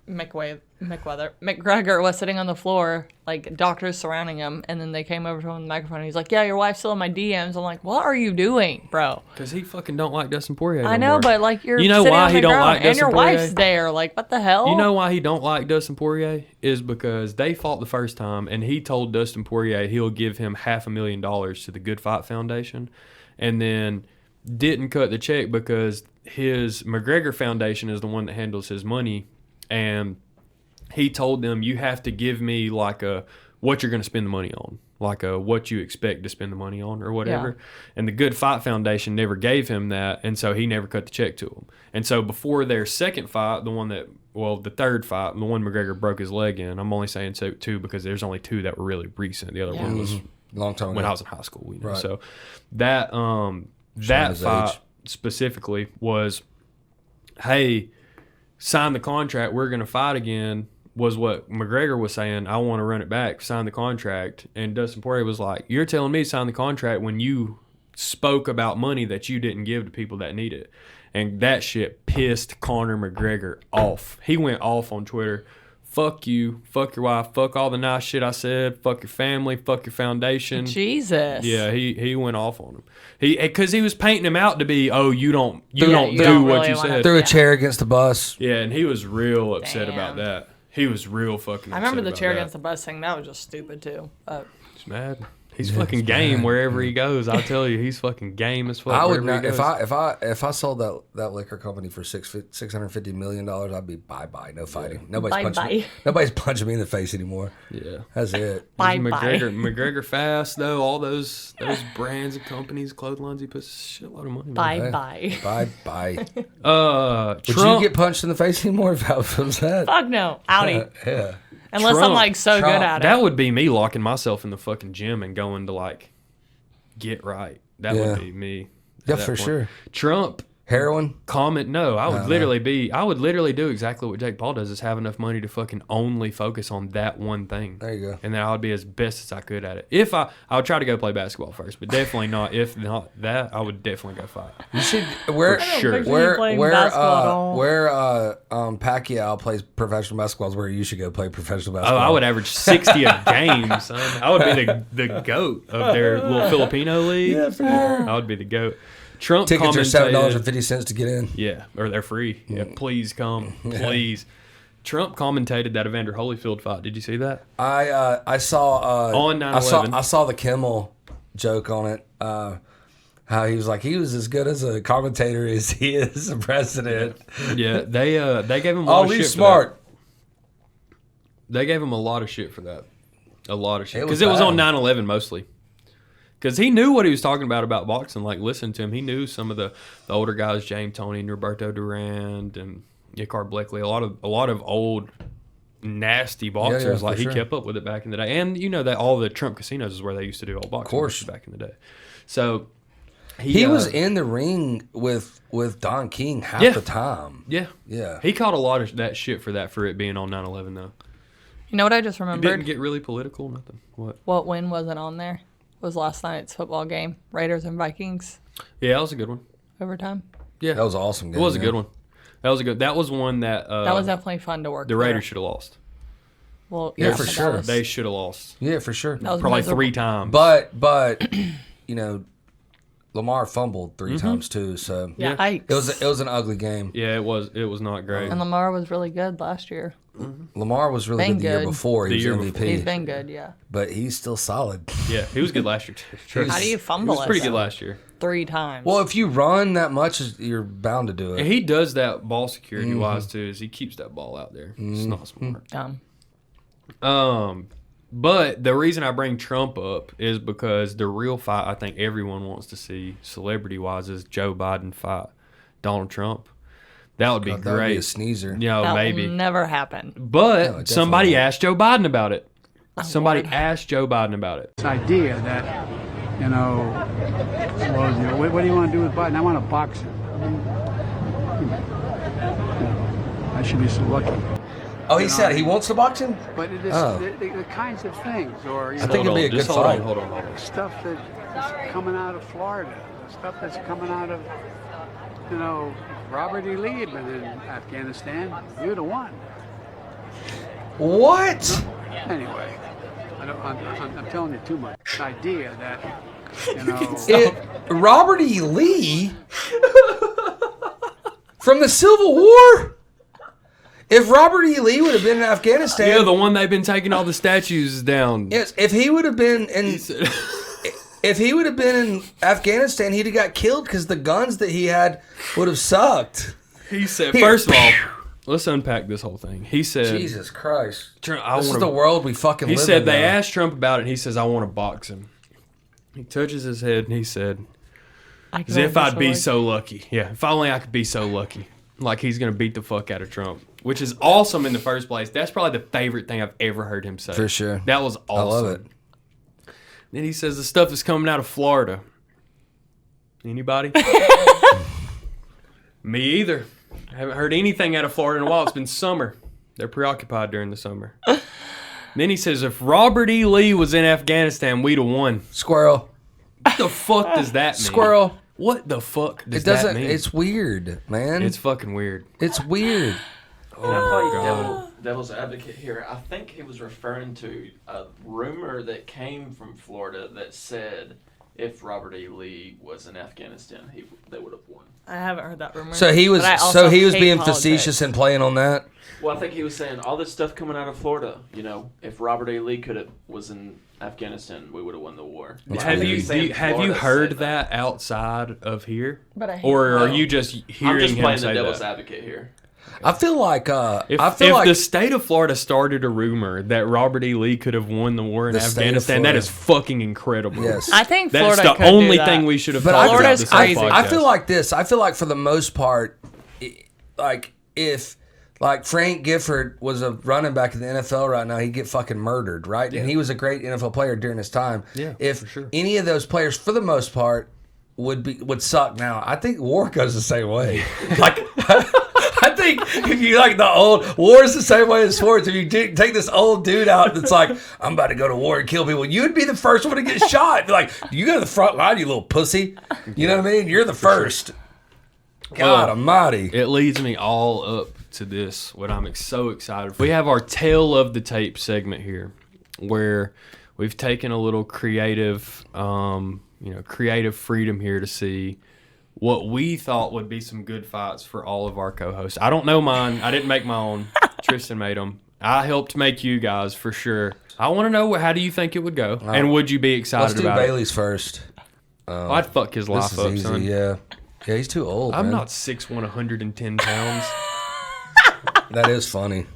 McGregor was sitting on the floor, like doctors surrounding him, and then they came over to him with the microphone. And he's like, "Yeah, your wife's still in my DMs." I'm like, "What are you doing, bro?" Because he fucking don't like Dustin Poirier. I no know, more. but like you're You know sitting why on he the don't ground, like and Dustin your Poirier? wife's there. Like, what the hell? You know why he don't like Dustin Poirier is because they fought the first time, and he told Dustin Poirier he'll give him $500,000 to the Good Fight Foundation, and then didn't cut the check because his McGregor Foundation is the one that handles his money, and he told them, you have to give me like a what you're going to spend the money on, like a what you expect to spend the money on or whatever. Yeah. And the Good Fight Foundation never gave him that, and so he never cut the check to him. And so before their second fight, the third fight, the one McGregor broke his leg in, I'm only saying two because there's only two that were really recent. The other one was long time ago. when I was in high school. You know? Right. So that that his fight age. specifically was, hey, sign the contract, we're going to fight again, was what McGregor was saying. I want to run it back, sign the contract. And Dustin Poirier was like, you're telling me to sign the contract when you spoke about money that you didn't give to people that need it. And that shit pissed Conor McGregor off. He went off on Twitter. Fuck you, fuck your wife, fuck all the nice shit I said, fuck your family, fuck your foundation. Jesus. Yeah, he went off on him. Because he was painting him out to be, oh, you don't do don't what really you wanna- said. Threw a chair against the bus. Yeah, and he was real upset about Damn. that. He was real fucking upset I remember the about chair that. against the bus thing. That was just stupid too. He's mad. He's fucking game wherever he goes. I'll tell you, he's fucking game as fuck. I would wherever he not goes. if I sold that liquor company for $650 million. I'd be bye. No fighting. Nobody's punching me in the face anymore. Yeah, That's it. Bye. McGregor fast though. All those brands and companies, clotheslines, he puts a shitload of money. Man. Bye. Bye. Would Trump, you get punched in the face anymore if I was that? Fuck no. Outie. Yeah. Unless I'm Trump. like so good at it. that would be me locking myself in the fucking gym and going to like get right. That Yeah. would be me. at Yeah, that for point. sure. Trump. Heroin. Comment no. I would literally do exactly what Jake Paul does, is have enough money to fucking only focus on that one thing. There you go. And then I would be as best as I could at it. If I would try to go play basketball first, but definitely not. If not that, I would definitely go fight. You should where For sure. picture you playing basketball at all. Pacquiao plays professional basketball is where you should go play professional Oh, basketball. I would average 60 a game, son. I would be the GOAT of their little Filipino league. Yeah, for sure. I would be the GOAT. Trump Tickets are commentated- $7.50 to get in. Yeah, or they're free. Yeah, please come, please. Trump commentated that Evander Holyfield fight. Did you see that? I saw On 9/11. I saw the Kimmel joke on it. How he was like he was as good as a commentator as he is a president. Yeah, they gave him a lot Oh, of shit he's for smart. that. They gave him a lot of shit for that. A lot of shit. It was Because it was on bad. 9/11 mostly. Because he knew what he was talking about boxing. Like, listen to him. He knew some of the older guys, James Toney and Roberto Durand and Yakar Blakely. A lot of old nasty boxers. for Like, he sure. kept up with it back in the day. And you know that all the Trump casinos is where they used to do all boxing course. matches back in the day. So He was in the ring with Don King half Yeah. the time. Yeah. Yeah. He caught a lot of that shit for it being on 9/11 though. You know what I just He didn't remembered? get really political, nothing. What? What win wasn't on there? Was last night's football game. Raiders and Vikings. Yeah, that was a good one. Overtime. Yeah. That was an awesome game. It was a good one. That was one that That was definitely fun to work the there. Raiders should have lost. Well, Yeah, yeah, for that sure. was- They should have lost. Yeah, for sure. that was Probably miserable. 3 times. But you know, Lamar fumbled 3 times too. So Yeah. it was an ugly game. Yeah, it was not great. And Lamar was really good last year. Lamar was really Been good the year good. before. He The was year MVP. before. He's been good, yeah. But he's still solid. Yeah, he was good last year too. How do you He fumble was it? pretty good though? last year. 3 times. Well, if you run that much, you're bound to do And it. he does that ball security wise too. Is he keeps that ball out there? It's not smart. Dumb. But the reason I bring Trump up is because the real fight I think everyone wants to see, celebrity wise, is Joe Biden fight Donald Trump. That would be That would great. be a sneezer. You know, That maybe. will never happen. But it somebody definitely asked Joe Biden about it. Somebody Lord. asked Joe Biden about it. This idea that, you know, well, you know, what do you want to do with Biden? I want to box him. You know, I should be so lucky. Oh, he said he wants to box him? But it is Oh. the kinds of things, or you I know, think it'd be a Just good hold fight. on, hold on. stuff that is coming out of Florida, the stuff that's coming out of, you know, Robert E. Lee had been in Afghanistan. You'd have won. What? Anyway, I'm telling you too much. This idea that, Robert E. Lee from the Civil War? If Robert E. Lee would have been in Afghanistan... Yeah, the one they've been taking all the statues down. Yes, if he would have been in... If he would have been in Afghanistan, he'd have got killed because the guns that he had would have sucked. He said, first of all, let's unpack this whole thing. He said... Jesus Christ. This is the world we fucking live in. He said they now. asked Trump about it, and he says, I want to box him. He touches his head, and he said, as if I'd be so lucky. Yeah, if only I could be so lucky. Like he's going to beat the fuck out of Trump. Which is awesome in the first place. That's probably the favorite thing I've ever heard him say. For sure. That was awesome. I love it. Then he says the stuff is coming out of Florida. Anybody? Me either. I haven't heard anything out of Florida in a while. It's been summer. They're preoccupied during the summer. Then he says if Robert E. Lee was in Afghanistan, we'd have won. Squirrel. What the fuck does that mean? Squirrel. What the fuck does It doesn't. that mean? It's weird, man. It's fucking weird. It's weird. Can I play devil's advocate here? I think he was referring to a rumor that came from Florida that said if Robert E. Lee was in Afghanistan, they would have won. I haven't heard that rumor. So he was. So he was being facetious and playing on that. Well, I think he was saying all this stuff coming out of Florida. You know, if Robert E. Lee was in Afghanistan, we would have won the war. Have you heard that outside of here? But I or are you just hearing I'm just him playing say the devil's that? advocate here. I feel like if like the state of Florida started a rumor that Robert E. Lee could have won the war in The state of Afghanistan, that Florida. is fucking incredible. Yes. I think That's Florida the could only do that. thing we should have But talked Florida's about this whole crazy. podcast. I feel like this. I feel like for the most part, like if like Frank Gifford was a running back in the NFL right now, he'd get fucking murdered, right? Yeah. And he was a great NFL player during his time. Yeah, if for sure. any of those players, for the most part, would suck now, I think war goes the same way. Like I think if you like the old war is the same way as sports. If you take this old dude out that's like, I'm about to go to war and kill people, you'd be the first one to get shot. Be like, you go to the front line, you little pussy. You know what I mean? You're the first. God almighty. It leads me all up to this, what I'm so excited for. We have our tail of the tape segment here, where we've taken a little creative, creative freedom here to see what we thought would be some good fights for all of our co-hosts. I don't know mine. I didn't make my own. Tristan made them. I helped make you guys for sure. I want to know how do you think it would go, and would you be excited Let's do about Bailey's first. I'd fuck his This life is up, easy, son. yeah. Yeah, he's too old. I'm man. not 6'1", 110 pounds. That is funny.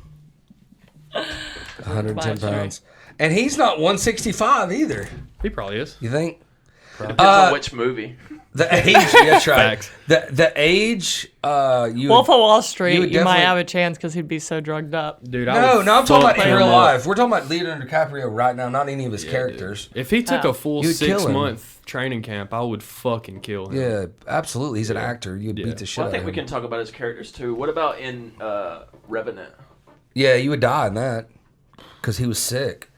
110 pounds. And he's not 165 either. He probably is. You think? Depends on which movie. The age, that's right. Facts. The age, you Wolf of Wall you Street, would you might definitely- have a chance because he'd be so drugged up. Dude, No, I'm talking about in him real up. life. We're talking about Leonardo DiCaprio right now, not any of his characters. If he took a full You'd kill him. 6-month training camp, I would fucking kill him. Yeah, absolutely. He's an actor. You'd beat the shit Well, I out think of we him. can talk about his characters too. What about in Revenant? Yeah, you would die in that because he was sick.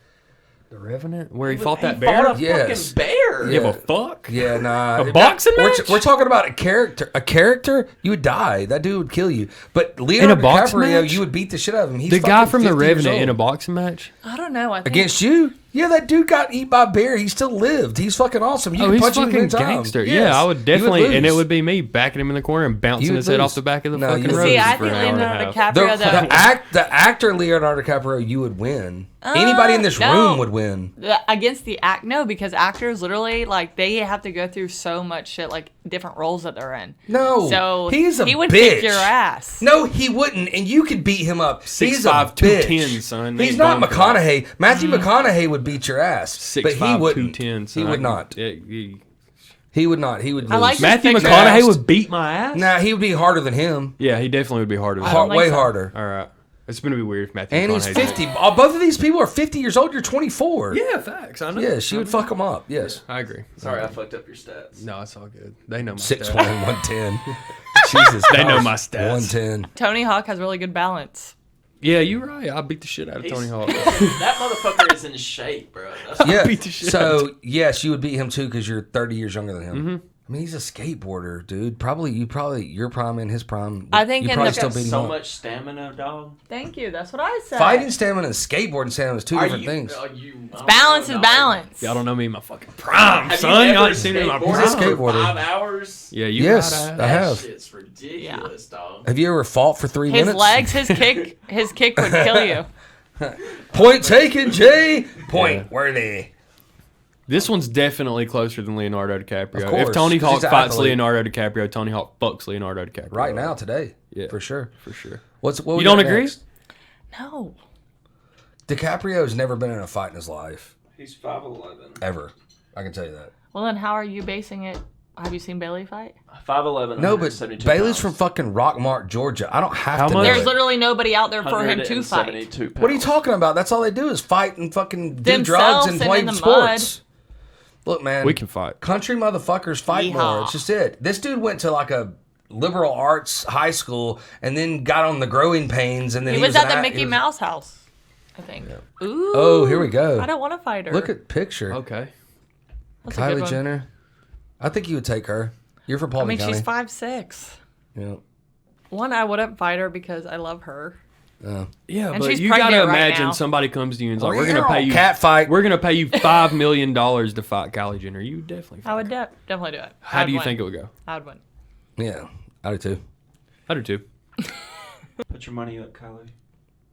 The Revenant? Where he fought that He bear? fought a Yes. fucking bear. Give a fuck? Yeah, nah. A boxing match? We're talking about a character. A character, you would die. That dude would kill you. But Leonardo boxing DiCaprio, match? you would beat the shit out of him. He's The guy fucking from The 50 years Revenant in a old. boxing match? I don't know. I think Against you? Yeah, that dude got eaten by a bear. He still lived. He's fucking awesome. You Oh, can he's punch him fucking anytime. gangster. Yes. Yeah, I would You definitely, and it lose. would be me backing him in the corner and bouncing You his would head lose. off the back of the No, fucking you would road See, I for think an hour and a Leonardo half. DiCaprio, though. The actor Leonardo DiCaprio, you would win. Anybody in this no. room would win. Against the act, no, because actors literally like they have to go through so much shit, like different roles that they're in. No, So he's a he would bitch. kick your ass. No, he wouldn't, and you could beat him up. He's a 6'5", bitch. 210, son. He's Ain't not going for that. McConaughey. Matthew McConaughey would beat your ass, 6'5", but he wouldn't. 210, son. He would not. He would not. He would lose. I like Matthew Just McConaughey fast. would beat my ass? Nah, he would be harder than him. Yeah, he definitely would be harder than I don't him. think Way so. harder. All right. It's going to be weird if Matthew And he's McConaughey's 50. in it. Both of these people are 50 years old. You're 24. Yeah, facts. I know. Yeah, she would fuck him up. Yes. I agree. Sorry, I fucked up your stats. No, it's all good. They know my 6'1", stats. 110. Jesus They know Christ. my stats. 110. Tony Hawk has really good balance. Yeah, you're right. I beat the shit out of Tony Hawk. That motherfucker is in shape, bro. That's Yeah. beat the shit out So, yes, you would beat him too because you're 30 years younger than him. I mean, he's a skateboarder, dude. Your prime and his prime. I think you in probably the- still Got beat him so up. much stamina, dog. Thank you. That's what I said. Fighting stamina and skateboarding stamina is two different things. Balance is balance. Y'all don't know me in my fucking prime, Have son. you Y'all ever ain't seen me in my skateboarded He's a prime. for skateboarder. 5 hours? Yeah, you Yes, gotta- I That have. shit's ridiculous, dog. Have you ever fought for 3 His minutes? legs, his kick would kill you. Point taken, Jay. Point worthy. This one's definitely closer than Leonardo DiCaprio. Of course, If Tony 'cause Hawk he's an fights athlete. Leonardo DiCaprio, Tony Hawk fucks Leonardo DiCaprio. Right now, today. Yeah. For sure. For sure. What You we don't got agree? next? No. DiCaprio's never been in a fight in his life. He's 5'11". Ever. I can tell you that. Well, then how are you basing it? Have you seen Bailey fight? 5'11". No, but 172 Bailey's pounds. from fucking Rockmart, Georgia. I don't have How to much? know There's it. literally nobody out there for him to fight. 172 pounds. What are you talking about? That's all they do is fight and fucking do Themselves drugs and and play in the sports. Look, man. We can fight. Country motherfuckers fight more. Yeehaw. It's just it. This dude went to like a liberal arts high school and then got on the growing pains and then He was at the an Mickey Mouse house, I think. Ooh. Oh, here we go. I don't want to fight her. Look at picture. Okay. That's a good Kylie one. Jenner. I think you would take her. You're from I Paulding mean, County. she's 5'6". Yeah. One, I wouldn't fight her because I love her. Yeah, And but she's you gotta pregnant right imagine now. somebody comes to you and's Oh, like, "We're yeah, gonna pay you cat fight." We're gonna pay you $5 million to fight Kylie Jenner." You definitely. I would definitely do it. How do you think it would go? I would win. Yeah. I do too. I do too. Put your money up, Kylie.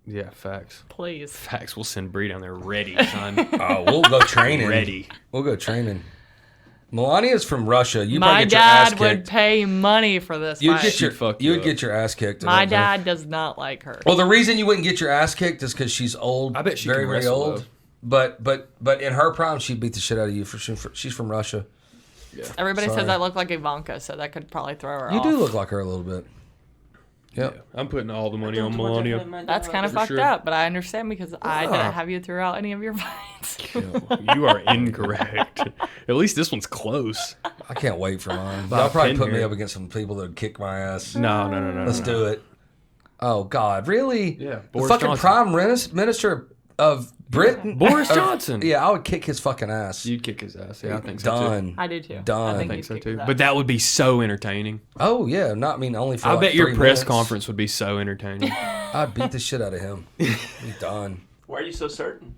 Yeah, facts. Please. Facts. We'll send Bree down there ready, son. Oh, we'll go training. Ready. We'll go training. Melania's from Russia. You My probably get your ass dad would kicked. pay money for this You'd fight. get your fuck you you would up. get your ass kicked. My I don't know. dad does not like her. Well, the reason you wouldn't get your ass kicked is because she's old. I bet she very can very wrestle, old. though. But in her prime, she'd beat the shit out of you. She's from Russia. Everybody Sorry. says I look like Ivanka, so that could probably throw her You off. do look like her a little bit. Yep. Yeah, I'm putting all the money on Melania. That's kind of For fucked sure. up, but I understand because I didn't have you throughout any of your fights. You are incorrect. At least this one's close. I can't wait for mine. About Y'all probably 10 put me here. up against some people that would kick my ass. No. Let's do it. Oh God, really? Yeah, The Boris fucking Johnson. prime minister of Britain, Boris Johnson. Yeah, I would kick his fucking ass. You'd kick his ass. Yeah, I think so Done. too. I do too. Done. I I think he's so kicked too. his ass. But that would be so entertaining. Oh yeah, only for. I like bet your 3 press minutes. conference would be so entertaining. I'd beat the shit out of him. He's done. Why are you so certain?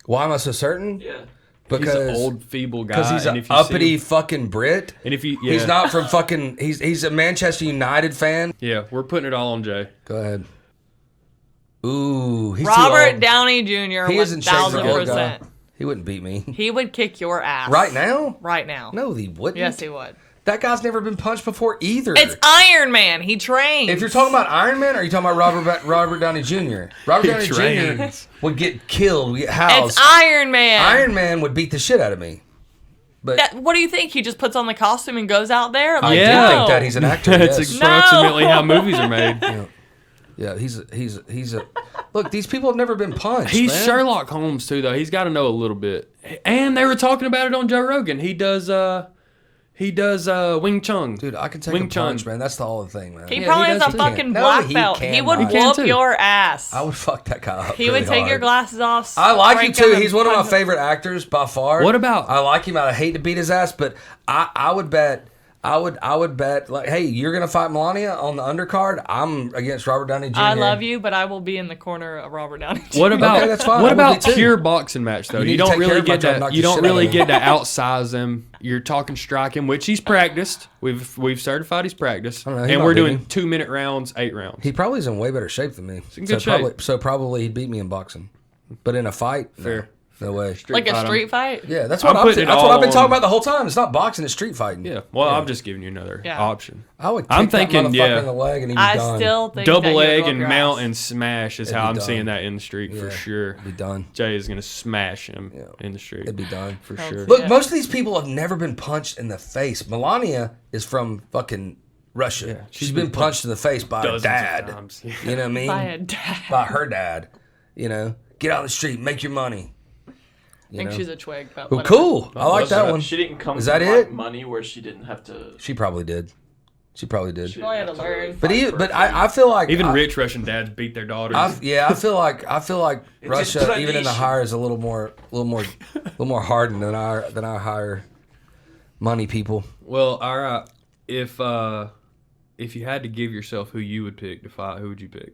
Why am I so certain? Yeah. He's Because an old, feeble guy. because he's and an if you see uppity him- fucking Brit. and if you, He's not from fucking. He's a Manchester United fan. Yeah, we're putting it all on Jay. Go ahead. Ooh, he's too Robert old. Downey Jr. He isn't shaking the old guy. 1000%. He wouldn't beat me. He would kick your ass. Right now? Right now. No, he wouldn't. Yes, he would. That guy's never been punched before either. It's Iron Man. He trains. If you're talking about Iron Man, or are you talking about Robert Downey Jr.? Robert He Downey Jr. trains. would get killed, would get housed. It's Iron Man. Iron Man would beat the shit out of me. But What do you think? He just puts on the costume and goes out there? I Like, do Yeah. think that he's an actor. That's yes. approximately how movies are made. Yeah, he's a. Look, these people have never been punched. He's man. Sherlock Holmes too, though. He's got to know a little bit. And they were talking about it on Joe Rogan. He does Wing Chun. Dude, I can take Wing a punch, Chun. man. That's the whole thing, man. He Yeah, probably he has does a too. fucking No, black he belt. He cannot. would He can whoop too. your ass. I would fuck that guy up. He would really take your hard. glasses off. I like him break too. and He's one of my punch him. favorite actors by far. What about- I like him. I hate to beat his ass, but I would bet. I would bet like, hey, you're gonna fight Melania on the undercard. I'm against Robert Downey Jr. I love you, but I will be in the corner of Robert Downey Jr. What about Okay, that's fine. what I would about be too. pure boxing match though? You You, need to don't take care really of him, get I'll knock to you the don't shit out of really him. get to outsize him. You're talking striking, which he's practiced. We've certified he's practiced, I don't know, he and might we're beat doing me. 2-minute rounds, 8 rounds. He probably is in way better shape than me. in good shape. So probably he'd beat me in boxing, but in a fight, no. Fair. No way. Like a fight him. street fight? Yeah, that's I'm what putting it that's what I've been all talking on- about the whole time. It's not boxing; it's street fighting. Yeah. Well, I'm just giving you another Yeah. option. I would. Kick I'm that thinking, motherfucker yeah. in the leg and he'd be I done. still think Double that leg you'll and go up mount your and smash is It'd how be I'm done. seeing that in the street for Yeah, sure. Be done. Jay is gonna smash him Yeah. in the street It'd be done. for Hell sure. yeah. Look, most of these people have never been punched in the face. Melania is from fucking Russia. Yeah, she's been punched in the face by her Dozens of dad. times. You know what I mean? by a dad. By her dad. You know, get out on the street, make your money. I think she's a twig, but Well, whatever. cool. I like that one. She didn't come Is from that like it? money where she didn't have to. She probably did. She probably did. She Probably didn't had to have learn. really But fight for but it. I feel like Even I, rich Russian dads beat their daughters. I feel like Russia, even in the tradition. hire, is a little more hardened than our hire. Money people. Well, all right. If you had to give yourself who you would pick to fight, who would you pick?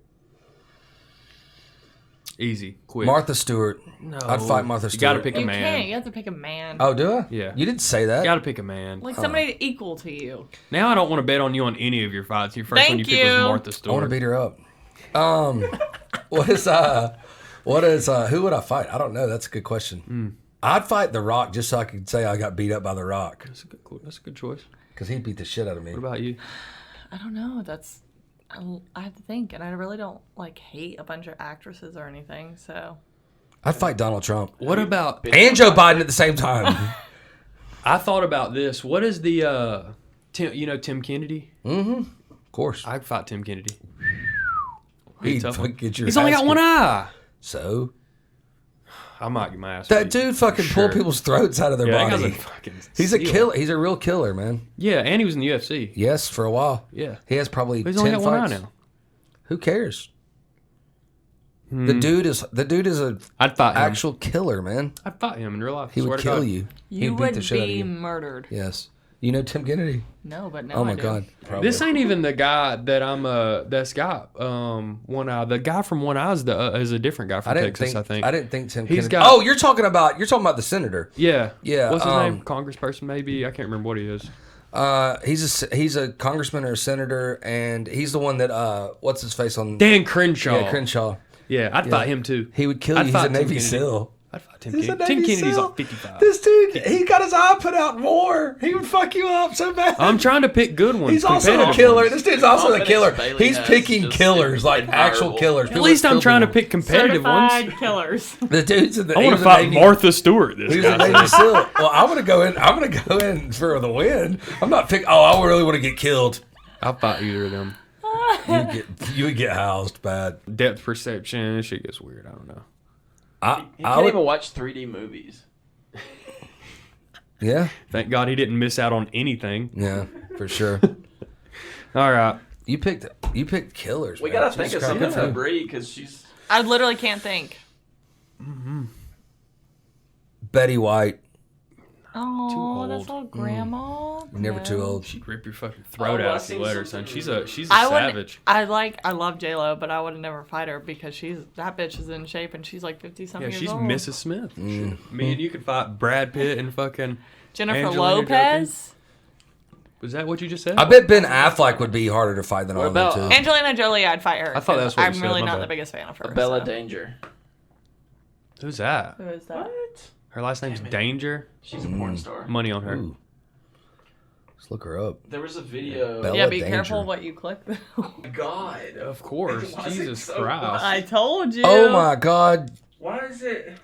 Easy, quick. Martha Stewart. No, I'd fight Martha Stewart. You got to pick a You man. can't. You have to pick a man. Oh, do I? Yeah. You didn't say that. You got to pick a man. Like somebody equal to you. Now I don't want to bet on you on any of your fights. Your first one you Thank picked was you. Martha I Stewart. want to beat her up. What is who would I fight? I don't know. That's a good question. I'd fight The Rock just so I could say I got beat up by The Rock That's a good choice. because he beat the shit out of me. What about you? I don't know. I have to think, and I really don't like hate a bunch of actresses or anything. So I'd fight Donald Trump What about? and Joe Biden at the same time. I thought about this. What is the Tim Kennedy? Of course. I'd fight Tim Kennedy. He'd tough fucking one. get your He's only ass got one kicked. eye. So I might get my ass. that beat. dude fucking Sure. pulled people's throats out of their Yeah, that body. guy's a fucking He's a seal. killer. He's a real killer, man. Yeah, and he was in the UFC. Yes, for a while. Yeah. He has probably He's 10 only got one eye fights. now. Who cares? The dude is a I'd fight him. actual killer, man. I'd fight him in real life. He Swear would to kill God. you. you He'd beat would the shit out of be you. murdered. Yes. You know Tim Kennedy? No, but now Oh my I do. god. This ain't even the guy that that's got one eye. The guy from One Eye is a different guy from Texas, I think. I didn't think Tim He's Kennedy. got- Oh, you're talking about the senator. Yeah. Yeah, What's his name? Congressperson, maybe? I can't remember what he is. He's a congressman or a senator, and he's the one that what's his face on Dan Crenshaw. Yeah, Crenshaw. Yeah, I'd fight him too. He would kill you. I'd He's a fight Tim Navy Kennedy. SEAL. I'd fight Tim He's a Kennedy. Tim Navy Kennedy's SEAL. like 55. This dude, he got his eye put out in war. He would fuck you up so bad. I'm trying to pick good ones. He's also a competitive killer. ones. This dude's also a Confidence killer. Bailey He's has picking just killers, like admirable. actual killers. At least I'm trying to pick competitive Certified ones. killers. The dudes in the. I he want was to a fight Navy- Martha Stewart. This He was a guy. Navy SEAL. Well, I'm gonna go in. I'm gonna go in for the win. I'm not picking. Oh, I really want to get killed. I'll fight either of them. You would get housed bad. Depth perception. Shit gets weird. I don't know. He I can't would. even watch 3D movies. Yeah, Thank God he didn't miss out on anything. yeah, for sure. All right. You picked killers. We man. gotta think Jesus of Christ, something good for for you. Bree because she's. I literally can't think. Betty White. Oh, that's old. all grandma. Never too old. She'd rip your fucking throat Oh, out I if you seen let her, son. something She's in a she's a I wouldn't. savage. I love J Lo, but I would never fight her because that bitch is in shape and she's like 50 something Yeah, years she's old. Mrs. Smith. Me and you could fight Brad Pitt and fucking Jennifer Angelina Lopez. Was that what you just said? I bet Ben Affleck would be harder to fight than all of them about- too. Angelina Jolie, I'd fight her. I thought 'cause that's what you I'm said, really my not bad. the biggest fan of her. Bella so. Danger. Who's that? Who is that? What? Her last name's Danger. She's a porn star. Money on her. Ooh. Let's look her up. There was a video. Bella Yeah, be Danger. careful what you click. God. Of course. Why is it Jesus so Christ. I told you. Oh my God! Why is it?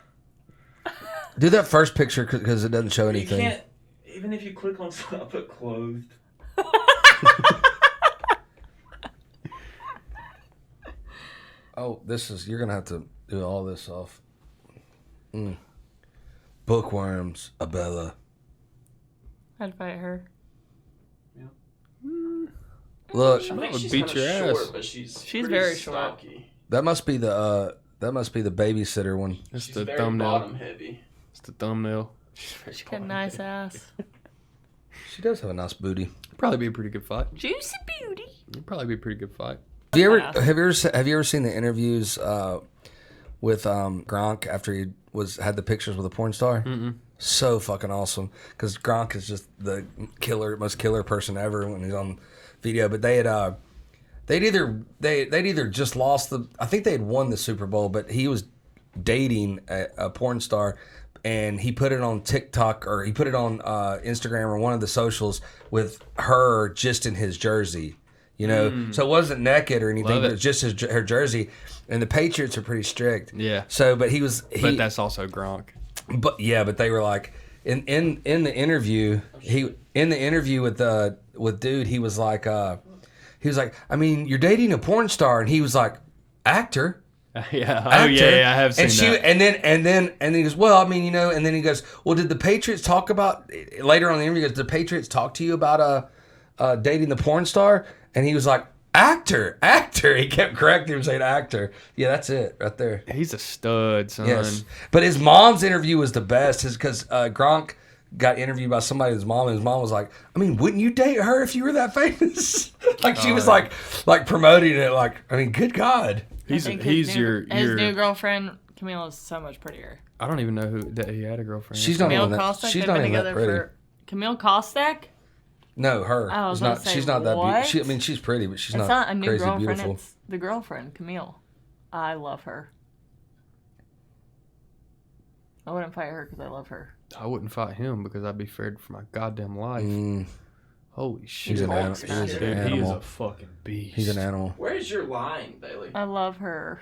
Do that first picture because it doesn't show You anything. can't. Even if you click on something, I put clothed. Oh, you're gonna have to do all this off. Bookworms, Abella. I'd fight her. Look, I think would she's beat kinda your ass. short, but she's She's pretty very short. stocky. that must be the babysitter one. That's She's the very thumbnail. bottom heavy. It's the thumbnail. She got a nice ass. She does have a nice booty. Probably be a pretty good fight. Juicy beauty. It'd probably be a pretty good fight. Have you ever seen the interviews with Gronk after he had the pictures with a porn star? Mm-mm. So fucking awesome because Gronk is just the most killer person ever when he's on video. But they'd either just lost I think they had won the Super Bowl, but he was dating a porn star. And he put it on TikTok or he put it on Instagram or one of the socials with her just in his jersey. You know, so it wasn't naked or anything, Love but it. it was just her jersey. And the Patriots are pretty strict. Yeah. So, but But that's also Gronk. but they were like in the interview with dude, he was like, I mean, you're dating a porn star, and he was like, actor. Yeah. Oh Actor. yeah, I have seen that. And then he goes, well, I mean, you know, and then he goes, well, did the Patriots talk about later on in the interview? He goes, did the Patriots talk to you about dating the porn star? And he was like, actor. He kept correcting him, saying actor. Yeah, that's it right there. He's a stud, son. Yes, but his mom's interview was the best, because Gronk got interviewed by somebody's mom, and his mom was like, I mean, wouldn't you date her if you were that famous? Like she was like promoting it. Like, I mean, good God. His new girlfriend Camille is so much prettier. I don't even know that he had a girlfriend. She's not Camille even that. Kostek, She's they've not been even that together pretty. for Camille Kostek. No, her. I was It's about not. to say, She's not that. what? I mean, she's pretty, but she's It's not. not a new crazy girlfriend. beautiful. It's the girlfriend, Camille. I love her. I wouldn't fight her because I love her. I wouldn't fight him because I'd be feared for my goddamn life. Holy shit. He's an animal. He's He's an Dude, he is animal. a fucking beast. He's an animal. Where's your line, Bailey? I love her.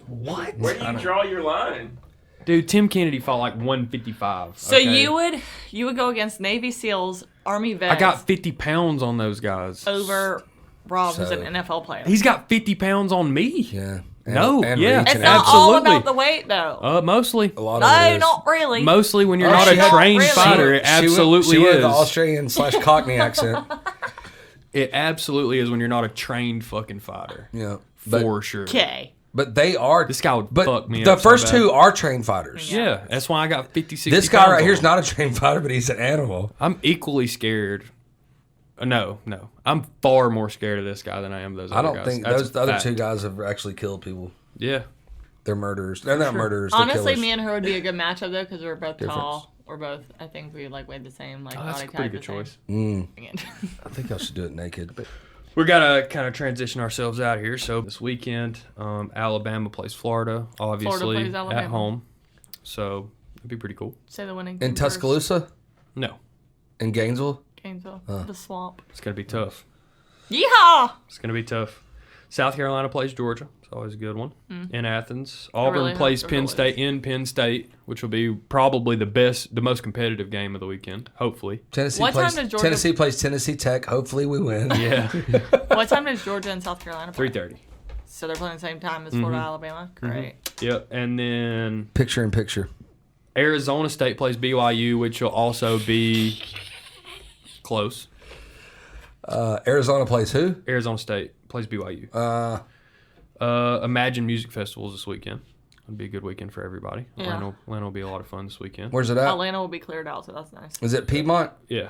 What? Where do you draw your line? Dude, Tim Kennedy fought like 155. So okay? you would go against Navy SEALs, Army vets. I got 50 pounds on those guys. over Rob, who's So- an NFL player. He's got 50 pounds on me. Yeah. No, yeah. reach It's and not absolutely. all about the weight, though. Mostly. A lot No, of it is. not really. Mostly when you're Oh, not she a had- trained really? fighter, it absolutely she went is. the Australian / Cockney accent. It absolutely is when you're not a trained fucking fighter. Yeah. For sure. Okay. But they are. This guy would but fuck me the up so first bad. two are trained fighters. Yeah, that's why I got 50, 60 This guy pounds right here on is him. not a trained fighter, but he's an animal. I'm equally scared. No. I'm far more scared of this guy than I am those I other don't guys. think That's those the other fact. two guys have actually killed people. Yeah. They're murderers. They're not murderers. They're Honestly, killers. me and her would be a good matchup though, because we're both Difference. tall. We're both. I think we like weigh the same. Like Oh, that's a body pretty type. good choice. I think I should do it naked. We're going to kind of transition ourselves out here. So this weekend, Alabama plays Florida, obviously, plays Alabama. at home. So it'd be pretty cool. Say the winning In team first. Tuscaloosa? No, In Gainesville? Gainesville, the swamp. it's going to be tough. Yeehaw! It's going to be tough. South Carolina plays Georgia. It's always a good one. In Athens. Auburn really hope plays Georgia Penn wins. State in Penn State, which will be probably the most competitive game of the weekend, hopefully. Tennessee What plays time does Georgia- Tennessee plays Tennessee Tech. Hopefully we win. Yeah, What time does Georgia and South Carolina play? 3:30. So they're playing the same time as Florida, Alabama. Great. Yep, and then Picture in picture. Arizona State plays BYU, which will also be close. Arizona plays who? Arizona State plays BYU. Imagine Music Festivals this weekend. It'll be a good weekend for everybody. Yeah. Atlanta will be a lot of fun this weekend. Where's it at? Atlanta will be cleared out, so that's nice. Is it Piedmont? Yeah.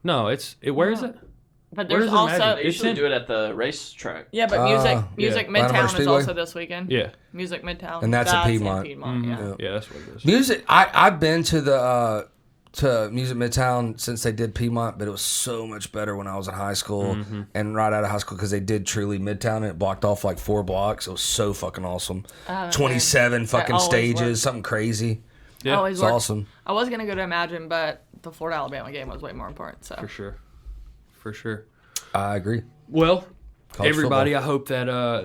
No, where is it? But Where there's does Imagine- also They usually in- do it at the racetrack. yeah, but music Lattimore Midtown is Speedway? also this weekend. Yeah. Music Midtown, And that's at in Piedmont. Yeah. Yeah, that's what it is. Music. I've been to the to Music Midtown since they did Piedmont, but it was so much better when I was in high school and right out of high school because they did truly Midtown and it blocked off like 4 blocks. It was so fucking awesome. 27 fucking always stages, works. something crazy. Yeah, Always It's works. awesome. I was gonna go to Imagine, but the Florida Alabama game was way more important. So for sure. For sure. I agree. Well, College everybody, football. I hope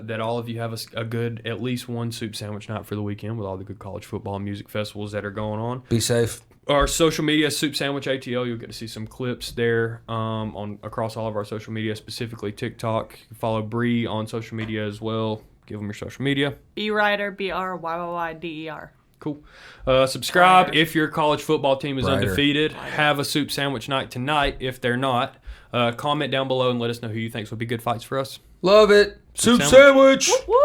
that all of you have a good, at least one soup sandwich night for the weekend with all the good college football and music festivals that are going on. Be safe. Our social media, Soup Sandwich ATL, you'll get to see some clips there on across all of our social media, specifically TikTok. You can follow Bree on social media as well. Give them your social media. B-Rider, BRYYYDER. Cool. Subscribe if your college football team is Brighter. undefeated. Have a soup sandwich night tonight if they're not. Comment down below and let us know who you think would be good fights for us. Love it. Soup sandwich. sandwich. Woo!